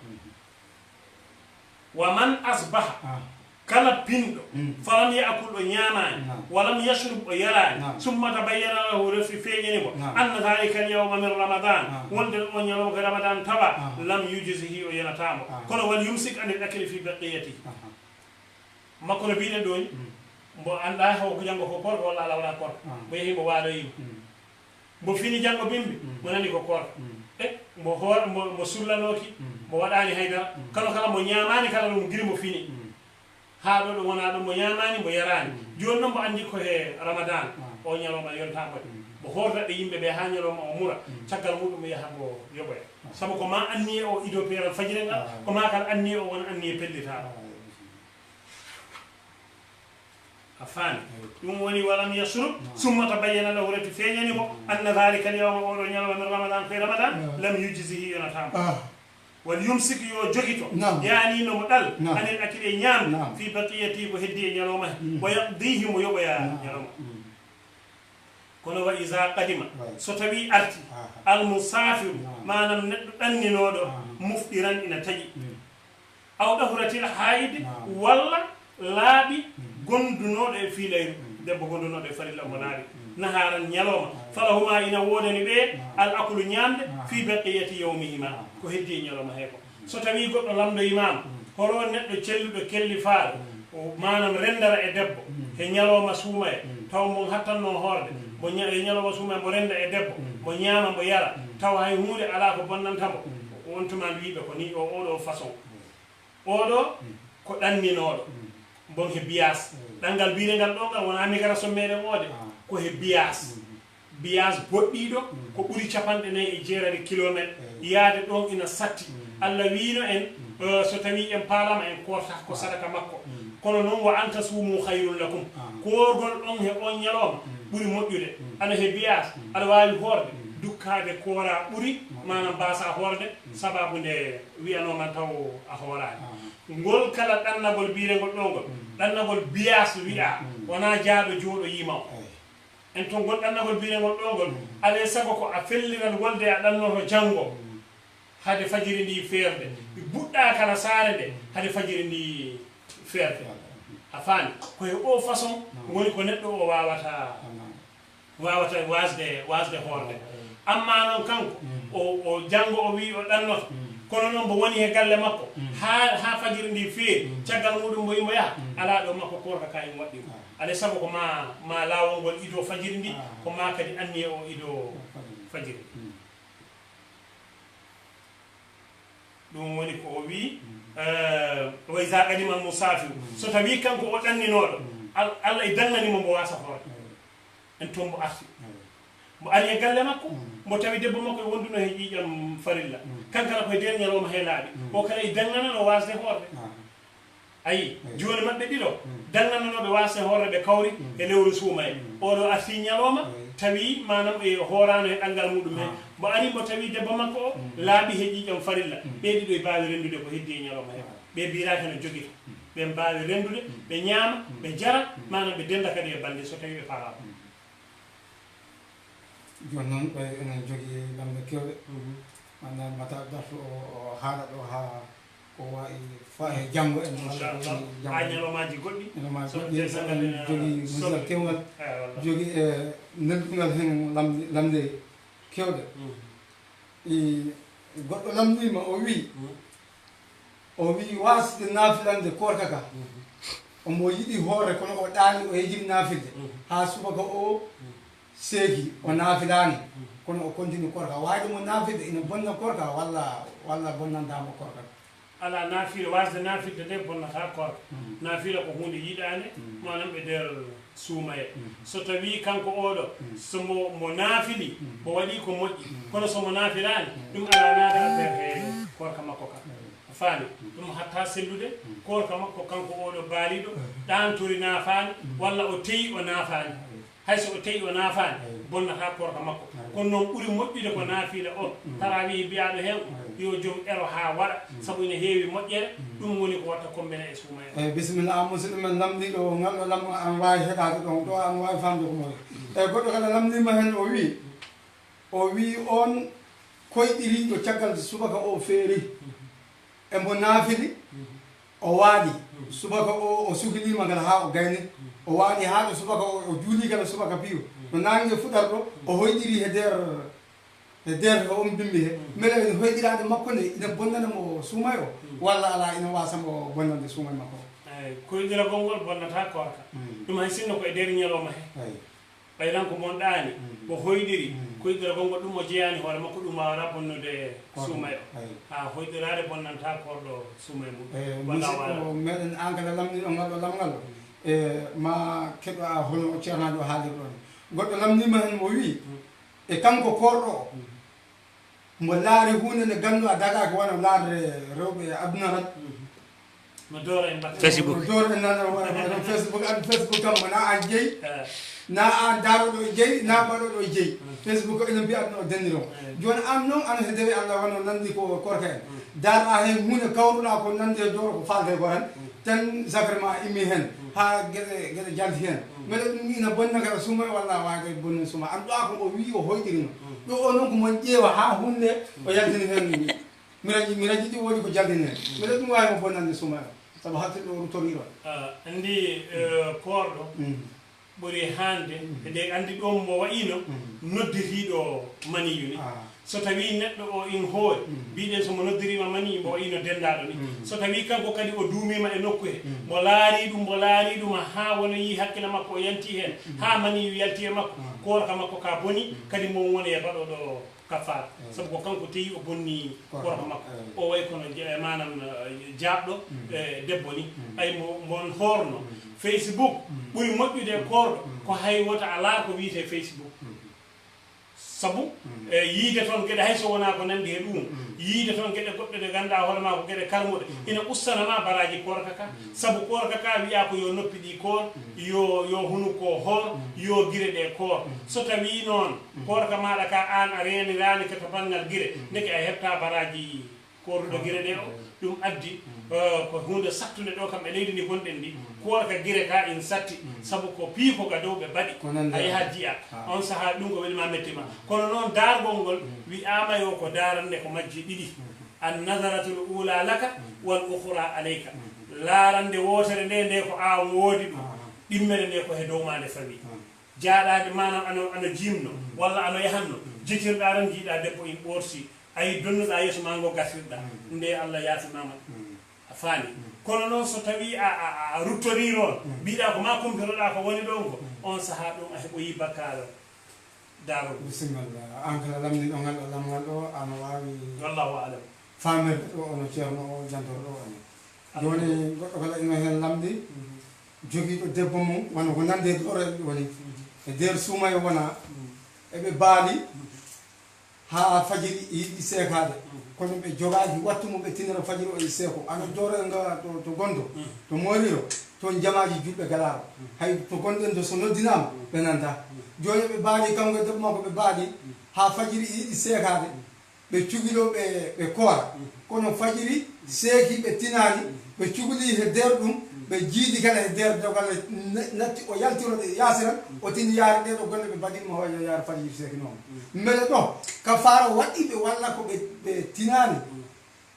wa man asbaha kala pinɗo falam yakul o ñamani walam yashrub o yarani summa tabayyana lahu refi feeñanimo anna dhalika alyawma min ramadan wonde o ñalawma ko ramadan tawa lam yujzihi o yanatamo kono wal yumsik anil akli fi baqiyati makko no mbiɗen ɗoni mbo anda haw ko janggo ko korka walla ala wala korka mo yeehi mo waaloyima mbo fini janggo bimbi mo nani ko korka mbo sullanoki mo waɗani haydara kala mo ñamani kala ɗum guiri mo fini ha ɗo ɗum wona ɗum mo ñamani mo yarani joni noon mo andi ko he ramadan o ñalawma yontako mo hordaɗe yimɓe ɓe ha ñalawma o mura caggal muɗum mo yaha mo yoɓoya saabu ko ma anni o ido peeral fajire ngal ko ma kala anni o won anni pellitaɗo a faami ɗum woni walam yasrub summa tabayyana lahu reti feeñanimo anna dhalika alyawma oɗo ñalawma min ramadan koye ramadan lam yujzihi yonatamo wal yumsik yo jogito yani no mo ɗal anen akide ñaam fi baqiyati ko heddi e ñalawma wa yaqdihi mo yoɓoya ñalawma kono wa isa qadima so tawi arti almusafiru manam neɗɗo ɗanninoɗo mufɗiran ina taƴi aw ɗahuratil haayide walla laaɓi gondunoɗo e fiilayru debbo gondunoɗo e farilla mo naari naharan ñalawma falahuma ina wodani ɓe al aklu ñamde fi baqiyati yawmihima ko heddi e ñalawma he ko so tawi goɗɗo lamdoyimama holo neɗɗo celluɗo kelli faalo manam rendara e debbo he ñalawma suuma e taw mo hattanno horde mo e ñalawma suuma e mo renda e debbo mo ñaama mo yara taw hay hunde ala ko bonnantamo on tuman wiɓe ko ni o oɗo façon oɗo ko ɗanninoɗo bon he biyas ɗanngal biirengal ɗo ngal wona migara so meɗen ode ko he biyas boɗɗiɗo ko ɓuri 49 kilométre yaade ɗon ina satti Allah wiino en so tawi en paalama en korta ko sadaka makko kono noon wa anta suumu hayrun lakum korgol ɗon he on ñalawma ɓuri moƴƴude aɗa he biyas aɗa wawi horde dukkade koora ɓuri manam basa horde sababu nde wiyanoman taw a hoorani ngol kala ɗannagol biirengol ɗo ngol ɗannagol biyas wiya wona jaaɗo jooɗo yima o en to ngol ɗannagol biirengol ɗo ngol alay sago ko a felliran wolde a ɗannoto janngo hade fajiri ndi feerde buɗɗa kala saare nde hade fajiri ndi feerde a faami koye o façon woni ko neɗɗo o wawata wasde hoorde amma noon kanko o janngo o wi o ɗannoto kono noon mbo woni he galle makko ha fajiri ndi feeri caggal muɗum mbo yimo yaha ala ɗo makko korka kayen waɗɗimo alay sago ko ma laawol ngol ido fajiri ndi ko ma kadi anni o ido fajiri ɗum woni ko o wi wa isa qadima almusafiru so tawi kanko o ɗanninoɗo Allah e danganimo mbo wasa hoorde en toon mbo arti mbo ari e galle makko mbo tawi debbo makko e wonduno he ƴiƴam farilla kankana koye nder ñalawma he laaɓi o kala e danganano wasde hoorde ayi joni maɓɓe ɗiɗo dangannanoɓe wasde hoorde ɓe kawri e lewru suuma e oɗo arti ñalawma tawi manam e hoorano e ɗanngal muɗum he mbo ari mbo tawi debbo makko o laaɓi he ƴiƴam farilla ɓe ɗiɗo e mbawi rendude ko heddi e ñalawma he ɓe mbiraki no jogita ɓe mbawi rendude ɓe ñaama ɓe jara manam ɓe denda kadi e bande so tawi ɓe paama joni noon ɓe enen jogui lamɗe kewɗe manam mata darto o haala ɗo ha ko wawi fa e janggo en ha ñalomaji goɗɗi ñalomaji goɗɗi en jogui musidal kewgal jogui e neldugal hen lamde kewɗe goɗɗo lamdima o wi wasde nafilande korka ka omo yiɗi hoore kono o ɗaani o hejiri nafilde ha subaka o seeki o nafilani kono o continue korka wayde mo nafilde ina bonna korka walla bonnandamo korka ala naafila wasde naafilde nde bonnata korka naafila ko hunde yiɗande manam ɓe nder suumaye so tawi kanko oɗo somo mo naafili mo waɗi ko moƴƴi kono somo naafilani ɗum ala naade affaire he korka makko ka faami ɗum hatta sellude korka makko kanko oɗo baaliɗo ɗantori naafani walla o teyi o naafani hayso o teyi o naafani bonnata korka makko kono noon ɓuuri moƴƴude ko naafila o tarawi mbiyaɗo hen yo joom ero ha waɗa saabu ene heewi moƴƴere ɗum woni ko watta kombene e suuma eyyi bisimilla musidɗo men lamdiɗo ngalɗo lam an wawi heɗade ɗon ɗo an wawi famde ko moƴƴi eyyi goɗɗo kala lamdima hen o wi on koyɗiriɗo caggal subaka o feeri emo naafili o waaɗi subaka o sukilima kala ha o gayni o waaɗi ha ɗo subaka o juuli kala subaka piiw no nangue fuɗata ɗo o hoyɗiri e nder ko on bimbi he mbeɗa ene hoyɗirade makko nde ina bonnanamo suumay o walla ala ina wasamo bonnande suumay makko eyyi koyɗiragol ngol bonnata korka ɗum hay sinno koye nder ñalawma he ɓayran ko mon ɗaani mo hoyɗiri koyɗiragol ngol ɗum o jeyani hoore makko ɗum wawata bonnude suumay o ha hoyɗirade bonnanta korɗo suumay mum musidɗo meɗen an kala lamdiɗo ngalɗo lamngal ma keɗo a hono ceernaɗo haalir ɗon goɗɗo lamdima hen mo wi e kanko korɗo o mo laari hunde nde ganduɗa dagaki wona laarde rewɓe aduna tan mo doora e mbatta Facebook mo doora e nan Facebook Facebook kam wona an jeeyi na an daroɗo e jeeyi na mbaɗoɗo e jeeyi Facebook ene mbiya aduna o dendiro joni an noon an hedewi Allah wono nandi ko korka en darɗa hen hunde kawruɗa ko nandi e dooro ko falde ko tan sacrement immi hen ha gueɗe jalti hen mbeɗa ɗum ina bonna kala suuma walla wawde bonni suuma an ɗo ko o wi o hoyɗirino ɗo o noon ko mon ƴeewa ha hunde o yaltini hen miraji ɗi woodi ko jaldini hen mbeɗa ɗum wawi mo bonnande suuma o saabu hakkille o rutoriɗon andi koorɗo ɓuri hande ede andi ɗo mo wayino noddiriɗo maniyu ni so tawi neɗɗo o in hoori mbiɗen somo noddirima mani mo wayino dendaɗo ni so tawi kanko kadi o duumima e nokku he mo laari ɗum ha wona yi hakkille makko o yanti hen ha maniyu yalti e makko korka makko ka boni kadi mo woni e baɗoɗo kafara sabu ko kanko teyi o bonni korka makko o way kono manam jaabɗo debbo ni ay mon horno Facebook ɓuri moƴƴude korɗo ko hay wota ala ko wiyete Facebook sabu yiide toon gueɗe hayso wona ko nandi e ɗum yiide toon gueɗe goɗɗe ɗe ganduɗa hoorema ko gueɗe karmuɗe ina ustanama baraji korka ka sabu korka ka wiya ko yo noppi ɗi koor yo hunuko hoor yo guire ɗe koor so tawi noon korka maɗa ka an a renirani ko to banggal guire ndeke a hebta baraji korduɗo guire ɗe o ɗum addi ko hunde sattude ɗo kam e leydi ndi gonɗen ndi korka guire ka in satti sabu ko piiko ga dow ɓe mbaɗi a yaha jiya on saaha ɗum ko welima mettima kono noon dargol ngol wiyama yo ko darande ko majji ɗiɗi an nadaratul ula laka wal ukhra alayka laarande wotere nde ko an woodi ɗum ɗimmere nde ko he dow ma nde fawi jaaɗade manam ano jimno walla ano yahanno jitirɗa tan jiiɗa debbo in ɓorsi ayi donnuɗa yeeso ma ngo gasirɗa nde Allah yatimama a faami kono noon so tawi a ruttori noon mbiɗa ko ma kumpiroɗa ko woni ɗon ko on saaha ɗum a heɓoyi bakkaro darol bisimilla an kala lamdiɗo ngal ɗo lamgal ɗo ana wawi wallahu alam famirde ɗo ono ceerno o jantorɗo oni joni goɗɗo kala ino hen lamdi joguiɗo debbo mum wona ko nande e ɗorel woni e nder suumaye wona eɓe baali ha fajiri yiɗi sekade kono ɓe jogaki wattu mum ɓe tinira fajiri o e seeko ana joorenga to gondo to moriro toon jamaji julɓe galaro hay to gonɗen to so noddinama ɓe nanta joni ɓe baali kanko e debbo makko ɓe baali ha fajiri yiɗi sekade ɓe cuguilo ɓe koora kono fajiri seeki ɓe tinani ɓe cuguli he nder ɗum ɓe jiidi kala e nder dogal natti o yaltiroɗe yaasiran o tini yaare ɗe ɗo golle ɓe mbaɗinma hoyo yaare fajiri seeki noon mbele ɗo ka fara waɗɗiɓe walla ko ɓe tinani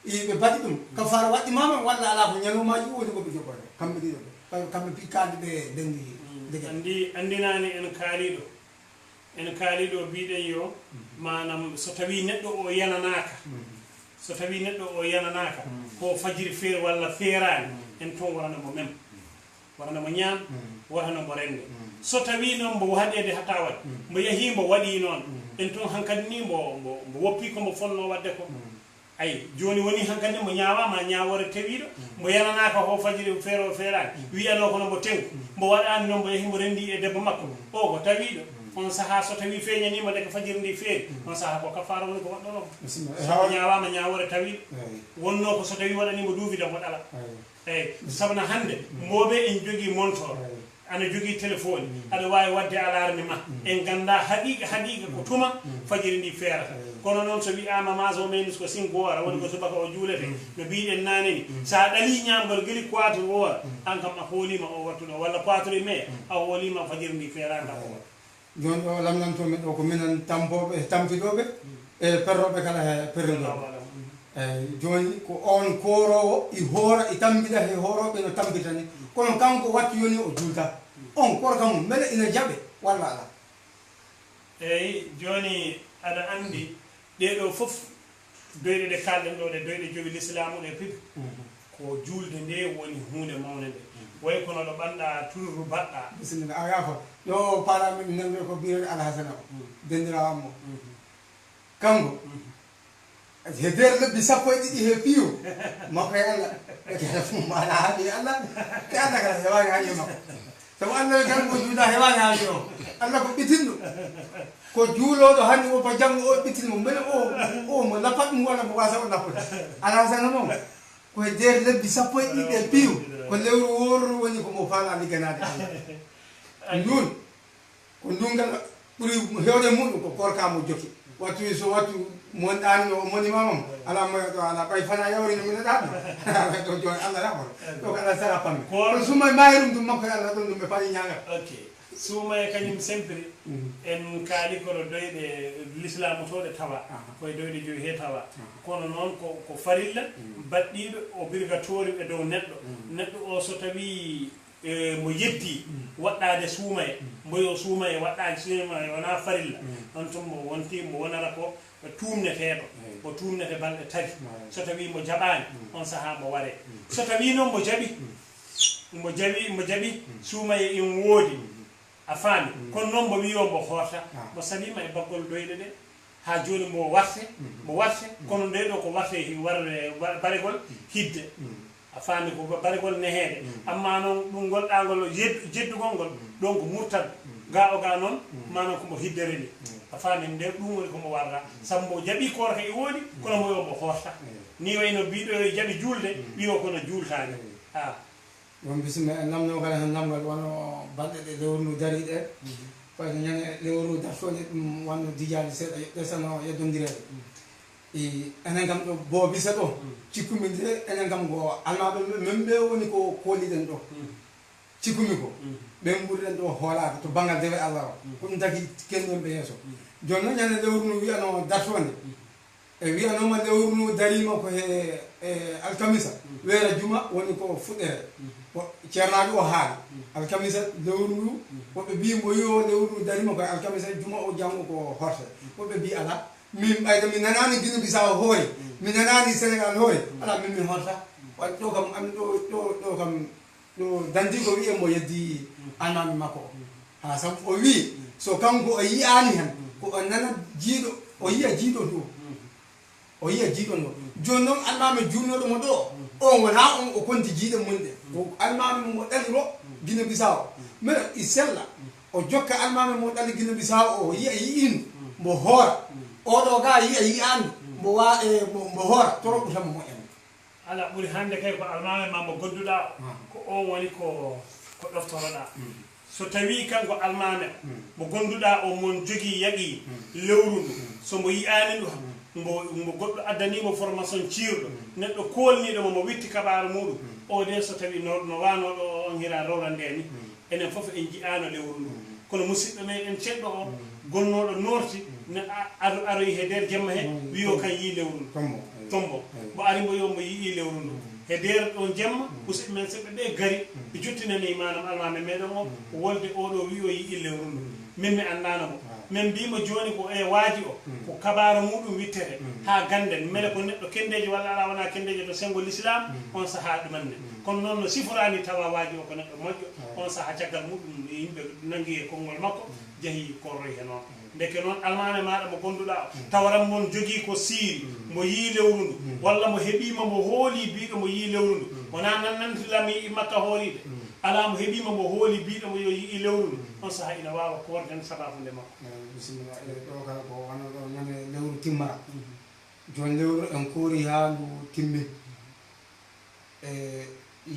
ɓe mbaɗi ɗum ka fara waɗɗimama walla ala ko ñalomaji woni koɓe jogoɗe kamɓe ɗiɗo ɓe kamɓe pikkade ɓe dengi andinani en kaaliɗo en kaali ɗo mbiɗen yo manam so tawi neɗɗo o yananaka so tawi neɗɗo o yananaka ko fajiri feere walla feerani en toon waranamo même waranamo ñaam waranamo rende so tawi noon mbo waɗede hata waɗi mbo yeehi mbo waɗi noon en toon hankkadi ni mbo woppi ko mbo fonno wadde ko ayi joni woni hankkadi mbo ñawama ñawore tawiɗo mbo yananaka ho fajiri feere o feerani wiyano kono mbo tenku mbo waɗani noon mbo yeehi mbo rendi e debbo makko o ko tawiɗo on saaha so tawi feeñanima de ko fajiri ndi feeri on saaha ko kafara woni ko waɗɗono so ñawama ñawore tawiɗo wonno ko so tawi waɗanimo duuvide mo ɗala eyyi sabuna hande mboɓe en jogui montor ana jogui téléphone aɗa wawi wadde alarme ma en ganda haqiqa ko tuma fajiri ndi feerata kono noon so wiyama maso menis ko 5 horas woni ko subaka o juulete no mbiɗen nane ni sa ɗali ñamgol guili 4 horas an kam a hoolima o wattuɗo walla 4 mai a hoolima fajiri ndi feerata ko joni ɗo lamnantomin ɗo ko minen tampoɓe tampiɗoɓe e perroɓe kala he perriɗoɓe eyyi joni ko on korowo i hoora i tambiɗa he hooroɓe no tambita ni kono kanko watti yoni o julta on koro kam beele ina jaɓe walla ala eyyi joni aɗa andi ɗeɗo foof doyɗe ɗe kalɗen ɗo ɗe doyɗe jogi l'islamu ɗe pipi ko julde nde woni hunde mawne nde way kono ɗo ɓanɗa turru baɗɗa bisimilla a yafa yo parami nanɓe ko mbiyede alhasana o dendirawammo kanko he nder lebbi 12 he piiw makko e allah eke fum ala haaɗi allah te allah kala hewani haaƴi makko sabu allah tan ko juuɗa hewani haaƴi o allah ko ɓitinɗo ko juuloɗo hanni o ba janggo o ɓitinmo beele o mo lappat ɗum walla mo wasa o lappude alhasana moom ko e nder lebbi 12 ɗe piiw ko lewru worru woni ko mo faala ligganade allah ndun ko ndungal ɓuuri hewde muɗum ko korka mo jokki wattu so wattu monɗani o monimamam ala moyo ɗo ala ɓay fana yawrino minen ɗaɗo ɗo joni allah raɓoto ɗo ko allah sara pammi kono sumay mayirum ɗum makko e allah ɗon ɗum ɓe paɗi ñagat ok suumaye kañum sempiri en kaali kono doyɗe l'islamu to ɗe tawa koye doyɗe joyi he tawa kono noon ko farilla baɗɗiɗo obligatoire e dow neɗɗo o so tawi mo yeddi waɗɗade suumaye mboyo suumaye waɗɗade suumaye wona farilla on tun mo wonti mo wonata ko tumneteɗo o tumnete balɗe tati so tawi mo jaɓani on saaha mo ware so tawi noon mo jaɓi suumaye in woodi a faami kono noon mo wiyo mbo horta mo salima e baggol doyɗe ɗe ha joni mo warte kono nde ɗo ko warte warde baregol hidde a faami ko baregol nehede amma noon ɗum gonɗagol jeddugol ngol ɗon ko murtad ga o ga noon manon komo hiddere ni a faami nde ɗum woni komo warda saabu mo jaɓi korka e woodi kono mo wiyo mbo horta ni wayno mbiɗo jaɓi julde wiyo kono jultani a ɗon bisimilla en namno kala hen namgal wono balɗe ɗe lewru dariɗe fayno ñande lewru dartoɗe ɗum wonno dijali seeɗa ɗesano yeddodirede enen kam ɗo bo bisa ɗo cikkumi de enen kam ko almaɓe men ɓe woni ko kooliɗen ɗo cikkumi ko ɓen ɓuriɗen ɗo hoolade to banggal dewe allah o ko ɗum tagi kenɗon ɓe yeeso joni noon ñande lewru nu wiyano dartode e wiyanoma lewru nu darima ko e alkamisa weera juma woni ko fuɗɗere ceernaɗo o haali alkamisa lewru ndu woɓɓe mbi mo yo lewru ndu darima koye alkamisa juma o janggo ko horte woɓɓe mbi ala min ɓayde mi nanani Guinée Bissau hoore mi nanani Sénégal hoore ala min mi horta waɗi ɗo kam ami ɗo kam ɗo dandi ko wiye mo yeddi almami makko ha saabu o wi so kanko o yiyani hen ko o nana jiiɗo o yiya jiiɗo ndu o yiya jiiɗo ndu joni noon almami junnoɗomo ɗo o wona on o konti jiiɗe mum ɗe ko almami mo ɗaliro Guinée Bissau mais i sella o jokka almami mo ɗali Guinée Bissau o yiya yiinu mbo hoora oɗo ga yiya yiyani mbo wa mbo hoora toro ɓutamo moƴƴani ala ɓuuri hande kay ko almami ma mo gonduɗa ko on woni ko ɗoftoroɗa so tawi kanko almami mo gonduɗa o mon jogui yaqi lewru ndu somo yiyani ɗum mo goɗɗo addanimo formation ciirɗo neɗɗo kolniɗomo mo witti kaɓara muɗum o de so tawi no wanoɗo on hira rowla nde ni enen foof en jiiano lewru ndu kono musidɗo men en ceɗɗo o gonnoɗo norti ne aroyi he nder jemma he wiyo kan yi lewru ndu tombo mo ari mbo yo mo yii lewru ndu e nder ɗon jemma musidɓe men seɓɓe ɗe gari ɓe juttinani manam almami meɗen o wolde oɗo wiyo yii lewru ndu min mi anndanamo min mbima joni ko e waaji o ko kabara muɗum wittere ha ganden mele ko neɗɗo kendeji walla ala wona kendeji to sengo l'islam on saaha ɗumanne kono noon no siforani tawa waaji o ko neɗɗo moƴƴo on saaha caggal muɗum yimɓe nangui e konngol makko jeehi korroy he noon ndeke noon almane maɗa mo gonduɗa o tawaran mon jogui ko siiri mo yii lewru ndu walla mo heeɓima mo hooli biɗo mo yii lewru ndu wona nannantilam yi makka hoolide ala mo heeɓima mo hooli biɗo mo yo yii lewru ndu on saaha ina wawa ko worden sababude makko bisimilla ɗo kala ko wano ɗo ñande lewru timmara joni lewru en koori ha ndu timmi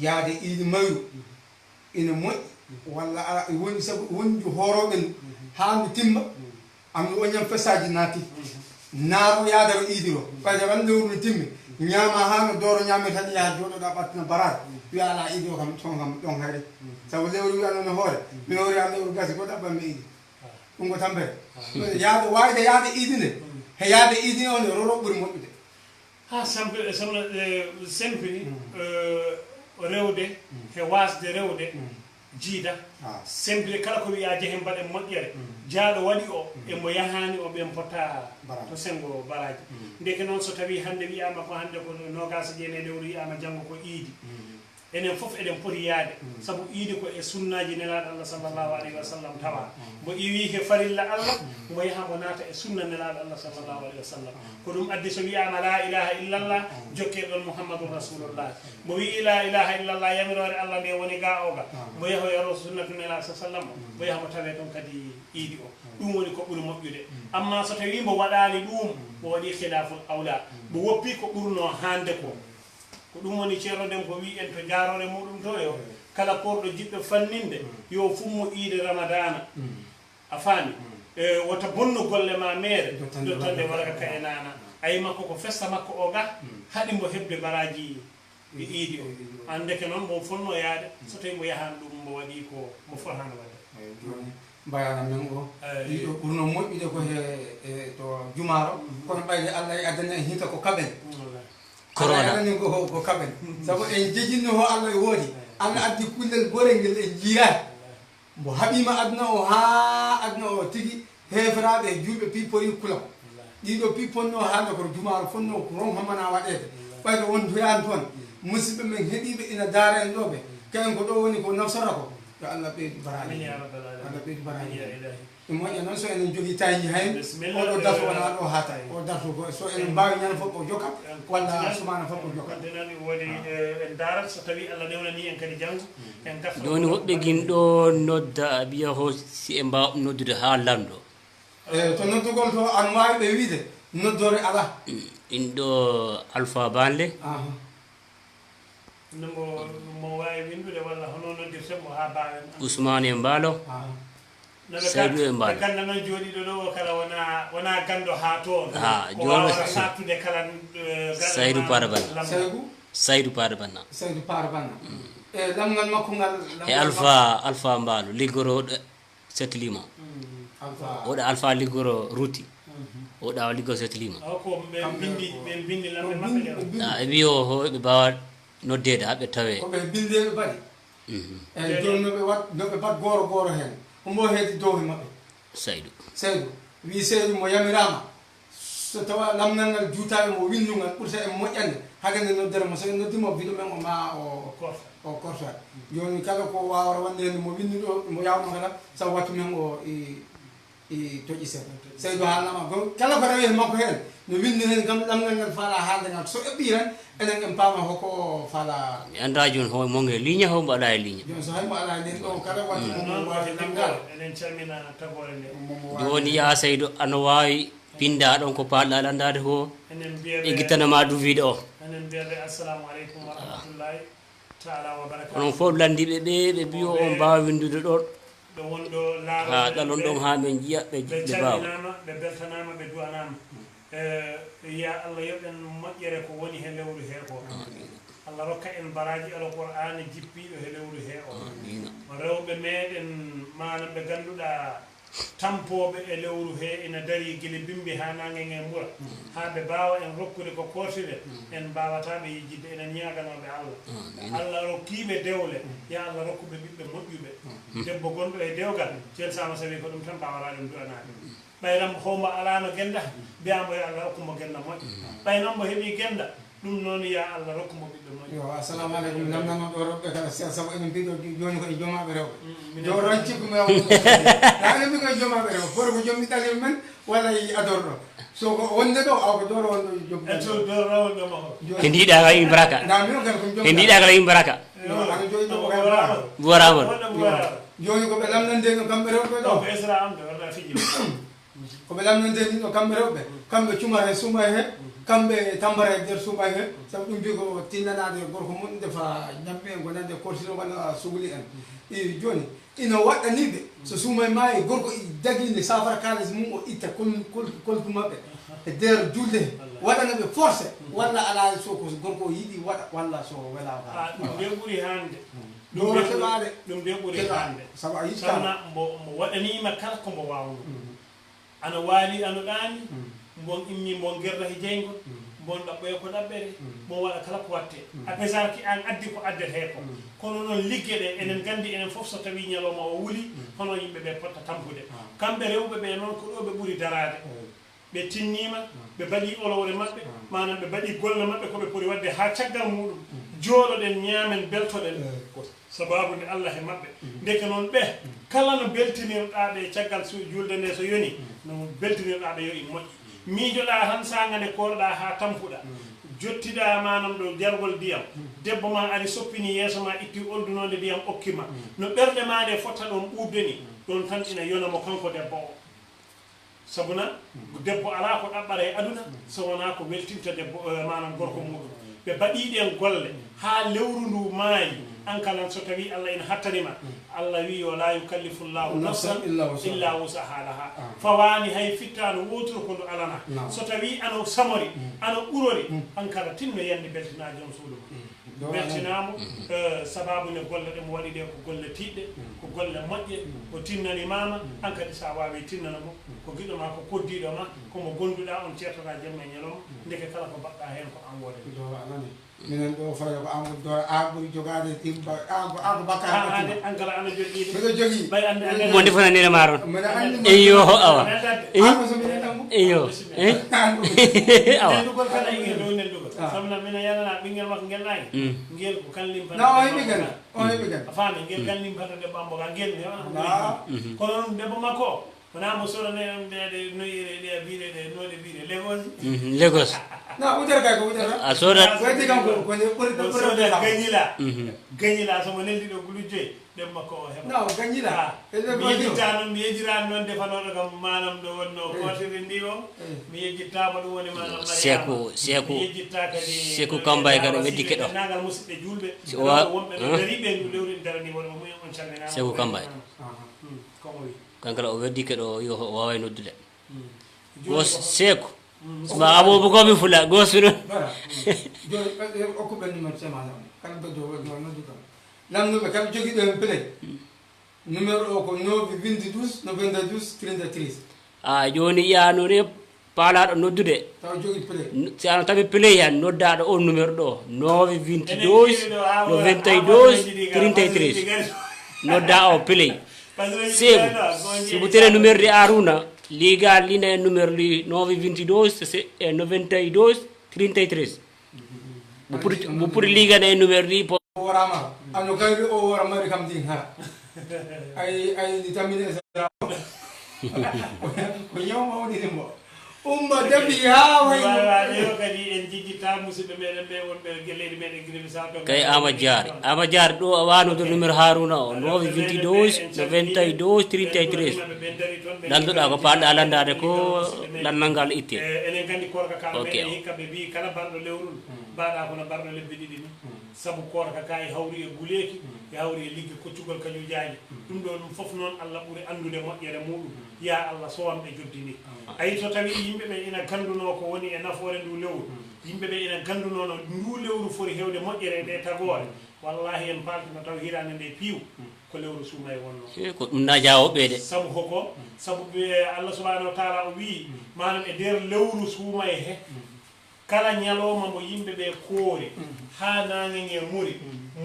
yaade iidi mayru ina moƴƴi walla ala woni saabu wonju hooroɓe ndu ha ndu timma amni oñam fessaji naati naaro yaadaro iidi o kadi wan lewru ndu timmi ñaama ha no dooro ñaami tan yaha jooɗoɗa ɓattina barade wiya ala iidi o kam ton kam ɗon hayre saabu lewru wiyano no hoore min hori ha lewru gasi ko ɗaɓɓanmi iidi ɗum ko tampere yaade wayde yaade iidi nde he yaade iidi o nde roro ɓuuri moƴƴude ha sample sono sempini rewde he wasde rewde jiida sempire kala ko wiya jeehen mbaɗen moƴƴere jaaɗo waɗi o emo yahani o ɓen potta to sengo baraji ndeke noon so tawi hande wiyama ko hande ko nogasa jeene lewru wiyama janggo ko iidi enen fof eɗen poti yaade saabu iidi ko e sunnaji nelaɗo allah sallllahu alayhi wa sallam tawa mo iwi he farilla allah mo yaha mo naata e sunna nelaɗo allah sallllahu alayhi wa sallam ko ɗum addi so wiyama la ilaha illallah jokkeɗon mouhammadou rasulullah mo wi la ilaha illallah yamirore allah nde woni ga oga mo yaho yaro sunnatu nelaɗo sa sallam o mo yaha mo tawe ɗon kadi iidi o ɗum woni ko ɓuuri moƴƴude amma so tawi mbo waɗani ɗum mo waɗi khilaful awla mo woppi ko ɓurno hande ko ɗum woni ceerno ɗen ko wi en to jarore muɗum to yo kala korɗo jiɗɗo fanninde yo fummo iide ramadana a faami wota bonno golle ma mere dottande waraka ka e nana ayi makko ko festa makko o ga haɗi mbo heɓde baraji e iidi o andeke noon mo fonno yaade so tawi mo yahani ɗum mo waɗi ko mo fotano waɗde joni mbayana men o ɗiɗo ɓurno moƴƴude ko he to jumaro kono ɓayde allah e addana en hinka ko kaɓen corona ko kaɓen saabu en jejinno ho allah e woodi allah addi kullel gorel ngel en jiirani mbo haɓima aduna o ha aduna o tigui heferaɓe e juuɓe pipori kulam ɗiɗo piponno hande koto jumaro fonno ko ron hammana waɗede ɓayde won toyani toon musidɓe men heeɗiɓe ina daara en ɗoɓe kayen ko ɗo woni ko nafsora ko yo allah ɓeydu baraji allah ɓeydu baraji ɗum moƴƴa noon so enen jogui taji hayno oɗo darto wona ɗo hata o darto ko so enen mbawi ñande fof o jokka walla sumana fof o jokka denani woni en darat so tawi allah newnani en kadi janggo en gafta joni woɓɓe guinɗo nodda wiya ho si e mbawa noddude ha lamɗo to noddugol to an wawi ɓe wiide noddore ala inɗo alpha banle mo wawi windude walla hono noddirtemo ha bawen ousmane e mbaalo Seydou e mbaalo ganda noon jooɗiɗo ɗo kala wona gando ha toon joni sattude kala Seydou Parabanna Seydou Parabanna e lamgal makko ngal e alpha mbaalo liggoroɗo setlima oɗo alpha liggoro ruti oɗa liggoro setlima ko ɓe bindi lamɓe maɓɓe e wi o ho ɓe mbawa noddede haɓe tawe koɓe bindeɓe mbaɗi eyyi joni noɓe bat goro hen hombo heedi dow e maɓɓe Seydou wi Seydou mo yamirama so tawa lamnal ngal juutaɓe mo windugal ɓurta e moƴƴande hagande noddere mo so en noddimo biɗo men o ma o korta joni kala ko wawra wande hende mo winduɗo mo yawno kala sabu wattu men o toƴƴi seeɗa Seydou haalnama kala ko rewi makko hen no windi hen kam lamngal ngal faala haalde ngal so eɓɓi tan enen en paama hokko faala mi anda joni ho monge ligne ho mbo ala e ligne joni so hay mo ala e ligne ɗo kala wattu mo wawi lamgal enen calmina tagore nde joni ya Seydou ano wawi pinda ɗon ko palɗa andade ko ɓe guittanama duviɗo o enen mbiyade assalamu aleykum wa rahmatullahi taala wa barakatuh onon fof landiɓe ɓe mbi o mbawa windude ɗon ɗo wonɗo laaro ha ɗalon ɗon ha ɓe jiiya ɓe bawa ɓe beltanama ɓe duwanama ya allah yoɓen moƴƴere ko woni he lewru he ko allah rokka en baraji alqur'ana jippiɗo he lewru he o rewɓe meɗen manam ɓe ganduɗa tampoɓe e lewru he ina dari guila bimbi ha nangue nge ɓuura ha ɓe mbawa en rokkude ko kortide en mbawataɓe yijidde enen ñaganoɓe Allah Allah rokkiɓe dewle ya Allah rokkuɓe ɓiɓɓe moƴƴuɓe debbo gonɗo e dewgal ceel sama sawi ko ɗum tan mbawata ɗum duɗanade ɓayram hombo alano genda mbiyamo ya Allah rokkumo genda moƴƴo ɓaynon mo heeɓi genda ɗum noon ya Allah rokkumo ɓiɓɓe moƴƴo yo assalamu aleykum namnanoɗo rewɓe kala saabu enen mbiɗo joni koye jomaɓe rewɓe jo ranciko mi ene mbi koye jomaɓe rewɓe foto ko jommi ɗalel men walla adorɗo so ko wonde ɗo aw ko doro wonɗo jom he ndiɗa ka yim baraka namino kala ko jom he ndiɗa kala yim baraka aɗa joyi ɗo buwaramon joni koɓe lamnande no kamɓe rewɓe ɗo koɓe lamnande ni ɗo kamɓe rewɓe kamɓe cumara e suma he kamɓe tambara e nder suuɓa he sabu ɗum mbi ko tinnanade gorko mum defa ñamɓe en gonande kortino wona sugli en i joni ina waɗɗaniɓe so suuma e maayi gorko daguine safara kalis mum o itta koltu maɓɓe e nder julde he waɗanaɓe forcé walla ala soko gorko yiiɗi waɗa walla so welaka ɗum de ɓuuri hande ɗum keɓade ɗum de ɓuuri hande sabu a yitta sabna mo waɗanima kala kombo wawno ana waali ano ɗaani mbon immi mbon gerda he jeygol mbon ɗaɓɓoye ko ɗaɓɓere mbon waɗa kala ko watte a pesar ki an addi ko addete ko kono noon ligge ɗe enen gandi enen fof so tawi ñalawma o wuuli hono yimɓe ɓe potta tampude kamɓe rewɓe ɓe noon ko ɗo ɓe ɓuuri darade ɓe tinnima ɓe mbaɗi olowre maɓɓe manam ɓe mbaɗi golle maɓɓe koɓe poti wadde ha caggal muɗum jooɗoɗen ñaamen beltoɗen sababu nde Allah e maɓɓe ndeke noon ɓe kala no beltinirɗa ɓe caggal julde nde so yoni no beltinirɗa ɓe yo i moƴƴi miijoɗa tan sagade koɗoɗa ha tampuɗa jottiɗa manam ɗo jargol ndiyam debbo ma ari soppini yeeso ma itti oldunode ndiyam okkima no ɓerɗe ma ɗe fotta ɗon ɓuubde ni ɗon tan ina yonamo kanko debbo o sabuna debbo ala ko ɗaɓɓara e aduna so wona ko weltinta debbo manam gorko muɗum ɓe mbaɗiɗen golle ha lewru ndu maayi an kalan so tawi Allah ina hattanima Allah wi o la yukallifu llahu nafsan illa wusaha laha fawani hay fittano wotoro ko ndu alana so tawi ano samori ano ɓurori an kala tinno yande beltina joom suudu beltinamo sababu ne golle ɗe mo waɗi ɗe ko golle tiɗɗe ko golle moƴƴe o tinnani mama an kadi sa wawi tinnana mo ko giɗo ma ko koddiɗo ma komo gonduɗa on ceertata jemme ñalawma ndeke kala ko mbaɗɗa hen ko an wode minen ɗo fayo ko an ɗo an ɓuuri jogade timba an ko bakka an kala ana jogiiɗo miɗo jogui mo defananire maron mbiɗa andi eyo awa an so minen ɗammo eyo awa nendugol kala ngel ɗo nendugol sabna minen yanana ɓinguel makko ngel nayi ngel ko kan limpata na o heɓi gan o heɓi gan a faami ngel kan limpata debbo ambo ka ngel mi kono noon debbo makko o wona mo sorane ɗeɗe noyire ɗe biire ɗe noɗe biire Lagos Lagos na ujara kay ko ujara a sodat weddi kam ko ɓuri soda gañila somo neldi ɗo gulu joyi ɗem makko o heɓa na o gañila mi yejjitta noon mi yejjirani noon defanoɗo kam manam ɗo wonno kotere ndi o mi yejjittama ɗum woni manam Seku mi yejjitta kadi Seku Kambay kadi weddi keɗo nagal musidɓe julɓe wonɓe ɗo dariɓe ndu lewru ɗi darani wonmo mumen on calminama Seku Kambay komo wi kankala o weddi keɗo yo o waway noddude gos Seku ma Aboubacar mi fula gos ɗo joni okkuɓe numéro sema kala ɓeɗo noddu kam lamnuɓe kamɓe joguiɗo hen play numéro o ko 9 22 92 33 a joni yiyanone paalaɗo noddude taw jogui play si ano tawi play han noddaɗo on numéro ɗo 9 22 92 33 nodda o play Seku si vous tere numéro de Aruna liga linda e numéro di 922 e 92 33 mo pour liga e numéro di worama ano kayri o wora mari kam din ha ay ni tamine sa ko nyoma woni dembo umma dabi ha way yo kadi en jigita musidɓe meɗen ɓe wonɓe gelleɗi meɗen guineɓe sa kay Ama Diary ɗo a wanoto numéro Haruna o 922 92 33 landuɗa ko paɗɗa landade ko lannal ngal itte enen gandi korka ka meɗen hikka ɓe mbi kala barɗo lewrul mbaɗa kono barɗo lebbi ɗiɗi ni saabu korka ka e hawri e guleki e hawri e ligge koccugol kañujaji ɗum ɗo ɗum foof noon Allah ɓuuri andude moƴƴere muɗum ya Allah sowanɓe joddini ayi to tawi yimɓe ɓe ina ganduno ko woni e nafoore ndu lewru yimɓe ɓe ina gandunono ndu lewru foti hewde moƴƴere nde tagore wallahi en paltino taw hirande nde piiw ko lewru suuma e wonno ko ɗum najawoɓe de sabu hoko sabu Allah subhanahu wa taala o wi manam e nder lewru suuma e he kala ñalowma mo yimɓe ɓe koori ha nange nge muri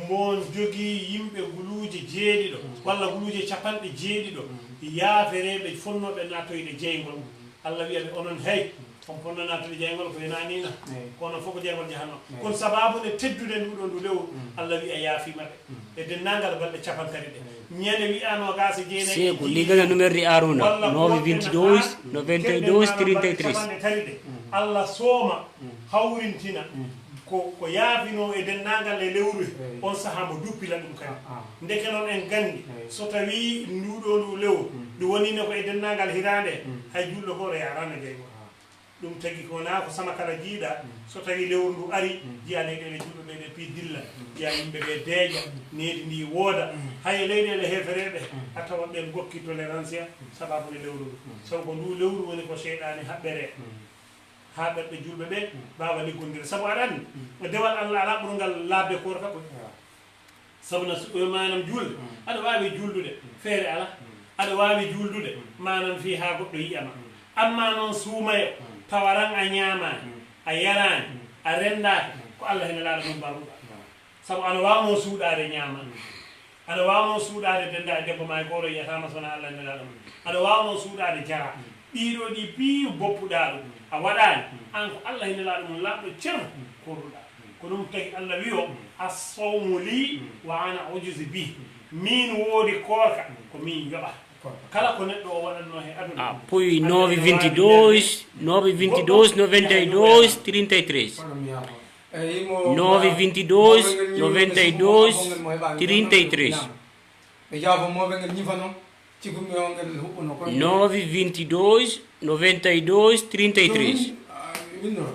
mon jogii yimɓe guluuje jeeɗiɗo walla guluuje capanɗe jeeɗiɗo yaafereɓe fonnoɓe natoyde jeygol Allah wiyaɓe onon hey on ponno nattude jeygol ko yenanina kono fof ko jeygol jahanno kono sababude teddude nduɗo ndu lewru Allah wi a yaafimaɓe e dennangal balɗe capankadi ɗe ñande wiyano gasa jeenayi ko ligana numéro de Aruna 922 92 33 tari ɗe Allah sooma hawrintina ko yaafino e dennangal e lewru on saaha mo duppila ɗum kadi ndeke noon en gandi so tawi nduɗo ndu lewru ndu wonino ko e dennangal hirande hay julɗo goto yarano jeygol ɗum tagi kona ko sama kala jiiɗa so tawi lewru ndu ari jiya leyɗele julɗo ɓe ɗe pi dilla jiya yimɓe ɓe deeƴa needi ndi wooda hay leyɗele hefereɓe a tawat ɓen gokki tolérance sababude lewru ndu sabu ko ndu lewru woni ko seyɗani haɓɓere ha ɓerɓe julɓe ɓe mbawa liggondire sabu aɗa andi dewal Allah ala ɓurgal labde koto kako sabu no manam julde aɗa wawi juldude feere ala aɗa wawi juldude manam fi ha goɗɗo yiyama amma noon suumayo tawaran a ñamani a yarani a rendaki ko Allah hene laaɗa ɗum mbaruɗa sabu ana wawno suuɗade ñama aɗa wawno suuɗade denda debbo ma goto yiyatama sona Allah hene laaɗa ɗum aɗa wawno suuɗade jara ɗiɗo ɗi piiw boppuɗa ɗum a waɗani an ko Allah hene laaɗa mum laaɓɗo ceerno korruɗa ko ɗum tagi Allah wi o assawmu li wa ana ujuzi bi min woodi korka ko min yoɓa kala ko neɗɗo o waɗanno he aduna poi 922 922 92 33 922 92 33 ɓe jaafomoɓe ngel ñifa noon cigumi o ngel huɓɓuno kono 922 92 33 windoro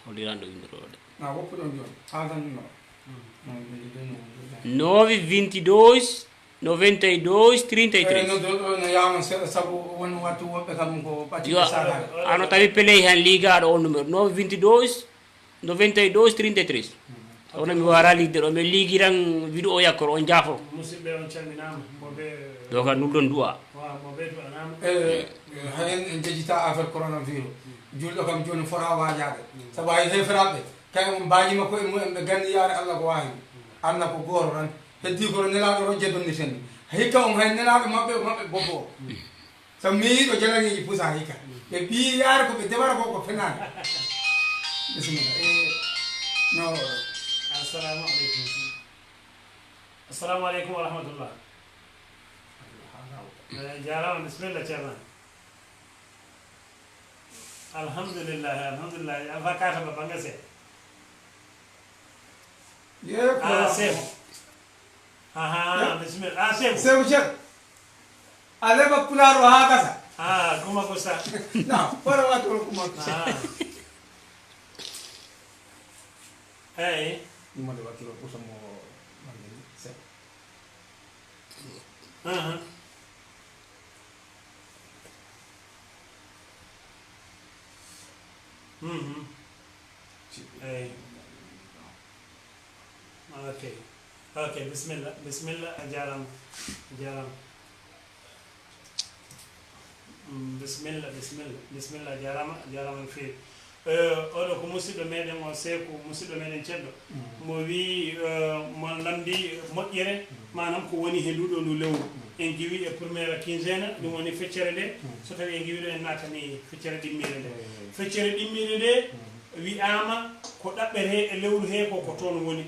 holliranɗo windorode woppuɗon joni haaltan numéro 922 92 33 no yama seeɗa saabu won wattu woɓɓe kam ko ɓacciɓe sagare ano tawi peley hen ligaɗo on numéro 922 92 33 ono mi wara ligde ɗo mi liigui tan vidéo o yakkoro on jaafo musidɓe on calminama moɓe donc nuɗɗon duwa moɓe duwanama hen en jejjita affaire coronavirus julɗo kam joni fota wajade saabu hay heferaɓe kañum mbajima koye mumen ɓe gandi yaade Allah ko wawi anna ko goto tan heddi kono nelaɗo ron jeddonniten hikka on hay nelaɗo mabɓe bobbo o so mi yiiɗo jalaŋiji pusa hikka ɓe ɓi yaade koɓe dewata ko fenade bisimilla no assalamu aleykum wa rahmatullah jarama bisimilla ceerno alhamdulillah alfa kataba banga se sefo bisimilla sefo ceer a leɓa pularo ha gasa kuma ko sa non ɓora watoro kuma ko sa eyi ɗumode wakkilo ɓutomo mandeni se eyi ok bisimilla a jarama bisimilla jarama no fewi oɗo ko musidɗo meɗen o Seeku musidɗo meɗen cedɗo mo wi mo lamdi moƴƴere manam ko woni he nduɗo ndu lewru en giwi e premiére quinzaine ɗum woni feccere nde so tawi en giwiɗo en natani feccere ɗimmire nde feccere ɗimmire nde wiyama ko ɗaɓɓete e lewru he ko toon woni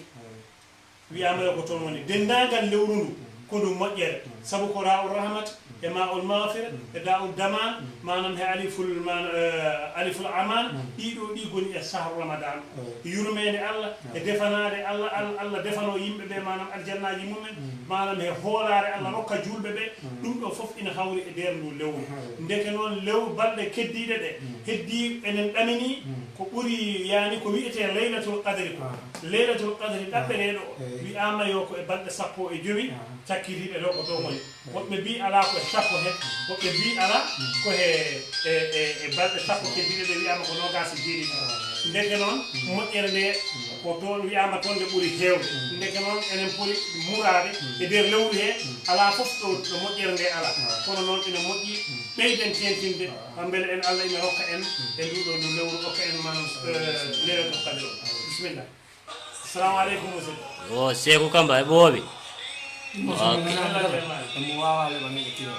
wiyama yo ko toon woni dendagal lewru ndu ko ndu moƴƴere sabu ko ra'ul rahmat e ma'ul maghfira e da'ul daman manam he aliful aman ɗiɗo ɗi goni e sahru ramadan yurmede Allah e defanade Allah defano yimɓe ɓe manam aljannaji mumen manam he hoolare Allah rokka julɓe ɓe ɗum ɗo foof ina hawri e nder ndu lewru ndeke noon balɗe keddiɗe ɗe heddi enen ɗamini ko ɓuuri yani ko wiyete laylatul qadri ko laylatul qadri ɗaɓɓereɗo wiyama yo ko e balɗe 15 cakkitiɗe ɗo ko to woni woɓɓe mbi ala ko e sappo he woɓɓe mbi ala ko e balɗe sappo keddiɗe ɗe wiyama ko nogasi jeeɗiɗi ndeke noon moƴƴere nde ko toon wiyama toon nde ɓuuri hewde ndeke noon enen poti murade e nder lewru he ala fof ɗo moƴƴere nde ala kono noon ene moƴƴi ɓeyden tentinde beele en Allah ina rokka en e nduɗo no lewru rokka en manam leylatul qadr bisimillah assalamu aleykum musidɗo o Seeku Kamba e ɓooɓe mo wawa leɓa neɗe kilo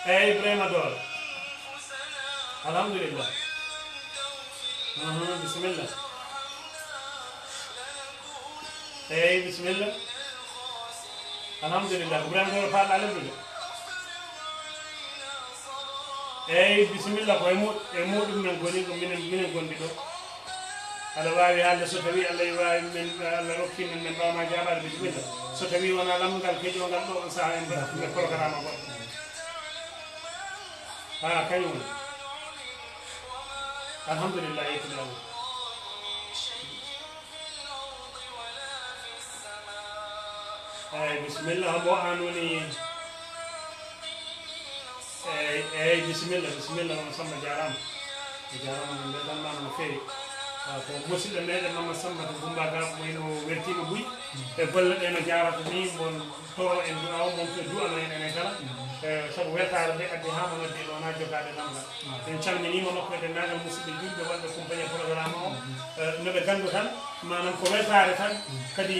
eyyi Ibrahima Doro alhamdulillah bisimillah eyyi bisimillah alhamdulillah ko Ibrahima Doro falɗa lebdude eyyi bisimillah ko e muɗum men goni ko minen gonɗi ɗo aɗa wawi haalde so tawi Allah wawi men Allah rokki men mbawma jaɓade bisimilla so tawi wona lamgal keƴogal ɗo on saaha en mbaɗa programme goɗɗo ha kañum woni alhamdulillah yettuɗamo eyyi bisimilla hombo an woni eyyi bisimilla on Samba jarama no mbeɗanmama no fewi ko musidɗo meɗen Mamadou Samba to Goumba Gam wayno weltima Bouy e golle ɗe no jarata ni mon toro en du'aw mon to du'ano en enen kala sabu weltare nde addi ha mo noddi ɗo na jogade lamgal en calminima nokku e dendagal musidɓe julɓe wonɓe compagnie programme o noɓe gandu tan manam ko weltare tan kadi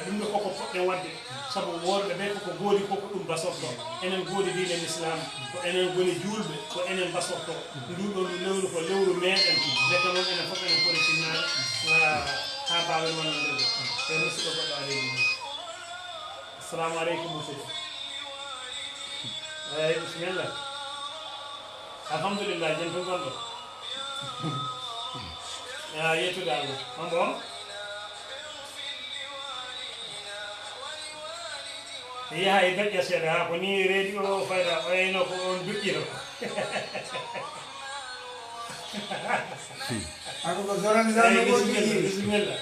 ɗum ɗo koko poɗɗen wadde sabu worɓe ɓe koko goodi koko ɗum basorto enen goodi diine l'islam ko enen goni julɓe ko enen basorto nduɗo lewru ko lewru meɗen deke noon enen fof enen poti sinnade ha bawen wonnodede e musidɗo goɗɗo aleykum assalamu aleykum musidɗo eyyi bisimilla alhamdulillah jen to gonɗo yettude Allah on bon yaha e gaƴƴa seeɗa ha ko ni reedi o fayda o yeyno ko on duƴƴito ako ko zorganisation ko bisimilla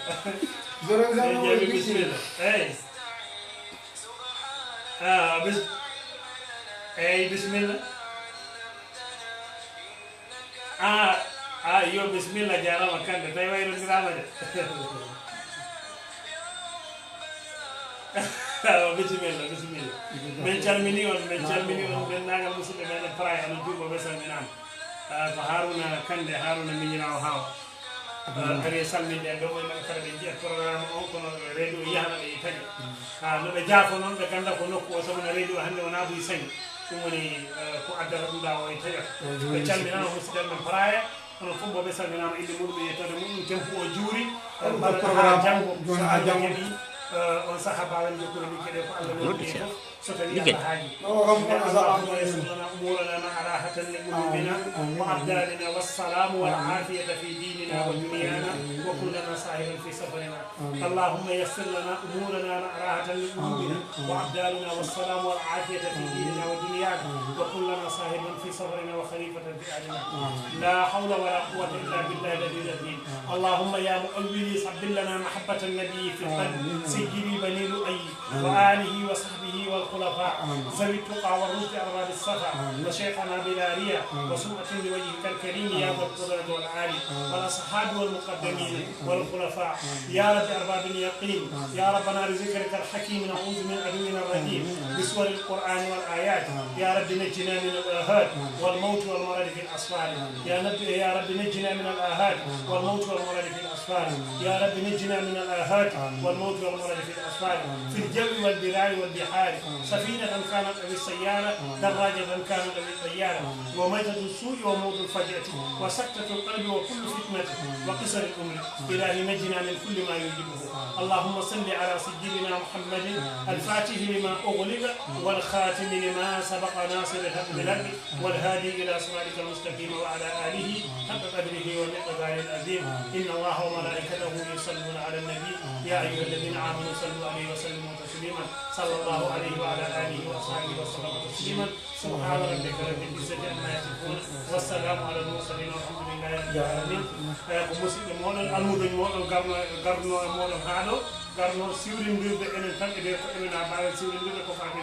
zorganisation ko bisimilla eyyi eyyi bisimilla yo bisimilla jarama kande tawi waynodirama de bisimilla min calmini on dennagal musidɓe meɗen Pra ano juuɓo ɓe salminama ko Haruna Kande Haruna miñirawo hawa ari salminde ɗo ɓe maɓe kala ɓe jiyat programme on kono radio yahana ɓe taƴa noɓe jaafo noon ɓe ganda ko nokku o sabu no radio hannde wona buy sañi ɗum woni ko addata ɗum ɗa o e taƴat ɓe calminama musidɗen men Praya kono fof boɓe salminama inde muɗum e yettode muɗum tempo o juuri ha janggo so Allah heeɓi on saaha mbawen jokkude liggueɗe ko Allah noddi e fof so tawi Allah haaji اللهم يسر لنا امورنا مع راحه لقلوبنا وابداننا والسلام والعافيه في ديننا ودنيانا وكن لنا صاحبا في سفرنا اللهم يسر لنا امورنا مع راحه لقلوبنا وابداننا والسلام والعافيه في ديننا ودنيانا وكن لنا صاحبا في سفرنا وخليفه في اهلنا لا حول ولا قوه الا بالله الذي العظيم اللهم يا مؤولي صبر لنا محبه النبي في القلب سيدي بني لؤي واله وصحبه والخلفاء ذوي التقى والرشد ارباب الصفا وشيخنا بلاريا وسمعه لوجهك الكريم يا ذا القدره والعالي والاصحاب والمقدمين والخلفاء يا رب ارباب اليقين يا ربنا لذكرك الحكيم نعوذ من عدونا الرجيم بسور القران والايات يا رب نجنا من الاهات والموت والمرض في الاصفار يا رب نجنا من الاهات والموت والمرض في الاصفار يا رب نجنا من الاهات والموت والمرض في الاصفار في الجو والبلاد والبحار سفينه كانت او السياره دراجه كانت او الطياره وميتة السوء وموت الفجأة وسكتة القلب وكل فتنة وقصر الأمر إلهي نجنا من كل ما يجبه اللهم صل على سيدنا محمد الفاتح لما أغلق والخاتم لما سبق ناصر الحق بالحق والهادي إلى صراطك المستقيم وعلى آله حق قدره ومقداره العظيم إن الله وملائكته يصلون على النبي يا أيها الذين آمنوا صلوا عليه وسلموا تسليما صلى الله عليه وعلى آله وصحبه وسلم تسليما سبحان ربك رب العزة عما يصفون والسلام على المرسلين والحمد لله رب العالمين ko musidɓe moɗon almudoñ moɗon garno e moɗon haaɗo garno siwrindirde enen tan e nder ko emena mbawen siwrindirde ko fate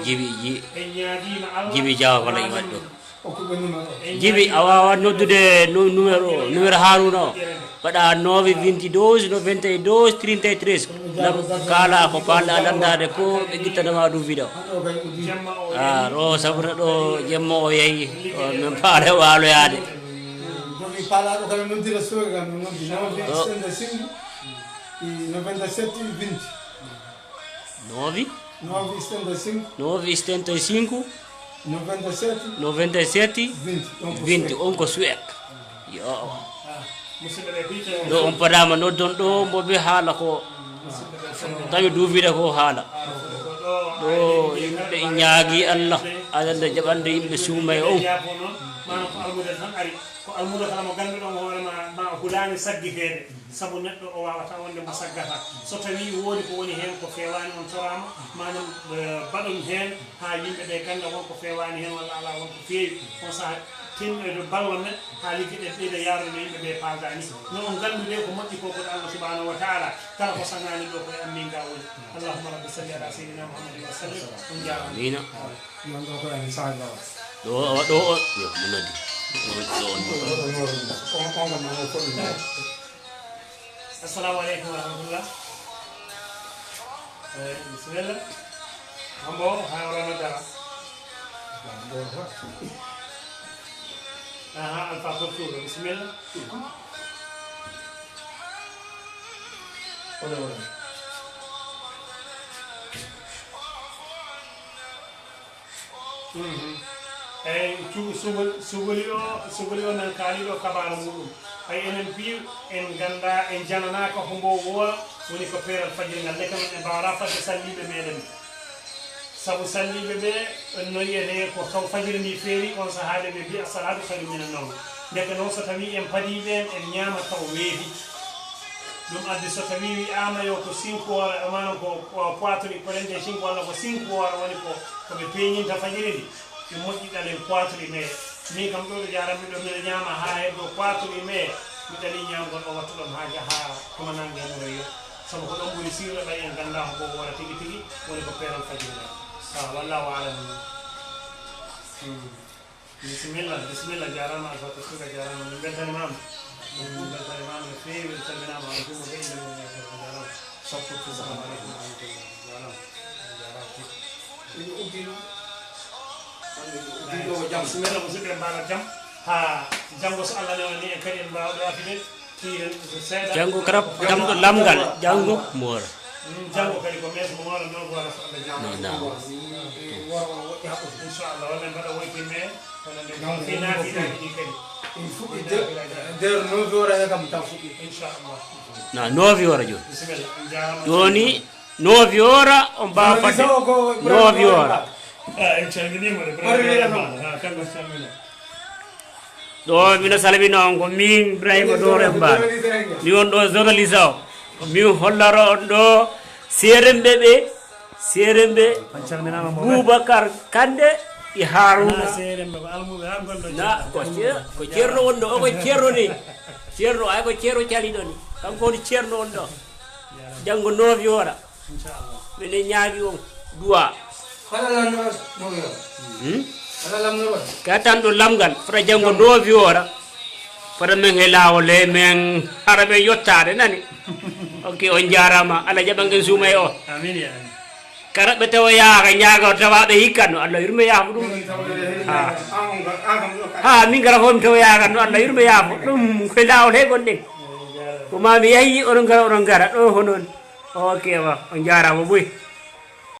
jibi en ñaagima Allah jibi jawa wala e waɗɗo hokkuɓe numéro jibi a wawa noddude numéro Haruna o waɗa 922 92 33 kala ko palɗa landade ko ɓe guittanama ɗum vidéo ro sabuna ɗo jemma o yeeyi min paale waloyade jogi paalaɗo kala noddira sooki kam no noddi 9 97 20 975 97 20 on ko suek yo ɗo on paɗama noddon ɗo mboɓe haala ko tawi duuvide ko haala ɗo yimɓe ñaagui Allah adande jaɓande yimɓe suumay on manam ko almude tan ari ko almude kala mo ganduɗo hoorema ma hulani saggitede saabu neɗɗo o wawata wonde mo saggata so tawi woodi ko woni hen ko fewani on torama manam baɗon hen ha yimɓeɓe ganda wonko fewani hen walla ala wonko feewi on saaha tinɗede ballo men ha liggui ɗe ɓeyda yarude yimɓeɓe pagani no on gandude ko moƴƴi ko koɗo Allah subhanahu wa taala kala ko sagani ɗo koye ammin ga woni allahumma rabbi salli ala sayyidina muhammadin wa sallim on jarama amina non ɗo ko en sahallawa ɗo ɗo o yo mo noddi assalamu aleykum wa rahmatullah bisimilla hombo ha worono dara alpha portuɗo bisimilla eyyi sugoli o nan kaaliɗo kabaru muɗum ay enen mbiw en ganda en jananaka hombo woora woni ko peeral fajiri ngal leka men e mbawra fadde salliɓe meɗen saabu salliɓe ɓe no yiyete ko taw fajiri ndi feeri on sahade ɓe mbiya salatu khairu minan nawm ndeke noon so tawi en paadiɓen en ñaama taw weefi ɗum addi so tawi wi'ama yo ko 5 hoore manam ko poitori kolente 5 walla ko 5 hoore woni koɓe peeñinta fajiri ndi ɓe moƴƴi ɗalen poitori mais min kam ɗo ɗo jaranmi ɗo mbiɗa ñaama ha heddo poitori mais mi ɗali ñamgol o wattu ɗon haaja ha koma nangue muro yo saabu ko ɗon ɓuuri siwre ɓay en ganda ko wora tigui tigui woni ko peeral fajiri wallahu alam bisimilla jarama alfata suga jarama min beltanimama no feewi en calminama ala jumo ɓe inde mum jarama sapportu salamu aleykum wa rahmatullah jarama bisimilla musidɓe mbaɗa jaam ha janggo so Allah newani en kadi en mbawɗo wafide tiren seeɗa janggo karab jamɗo lamgal janggo moora janggo kadi ko mes mo wara noon wara so Allah janggo wara woɗɗi haɓɓude inchallah walla mbaɗa woytimme walla nde finafiɗaji ɗi kadi nder 9 horas e kam taw fuɗɗi inchallah na 9 horas joni bisimilla on jarama joni 9 horas on mbawa fadde 9 horas en calminima de kanko salmina ɗo mino salmina on ko min Ibrahima Dore Mbar mi won ɗo journaliste o ko min hollaro on ɗo seremɓe ɓe Boubacar Kande e Haruna na ko ceerno wonɗo o ko ceerno ni ceerno ay ko ceerno caliɗo ni kanko woni ceerno on ɗo janggo 9 horas minen ñaagi on duwa ka tan ɗo lamgal fota janggo 9 horas fota men he lawol he men hara men yottade nani ok on jarama Allah jaɓangen suuma e on amin ya karaɓe tawa yaaka ñaaga tawaɓe hikkanno Allah yurme yaafo ɗum ha min gara homi tawa yaakanno Allah yurme yaafo ɗum koye lawol he gonɗen ko mami yahi oɗon gara ɗo honon ok wa on jarama boy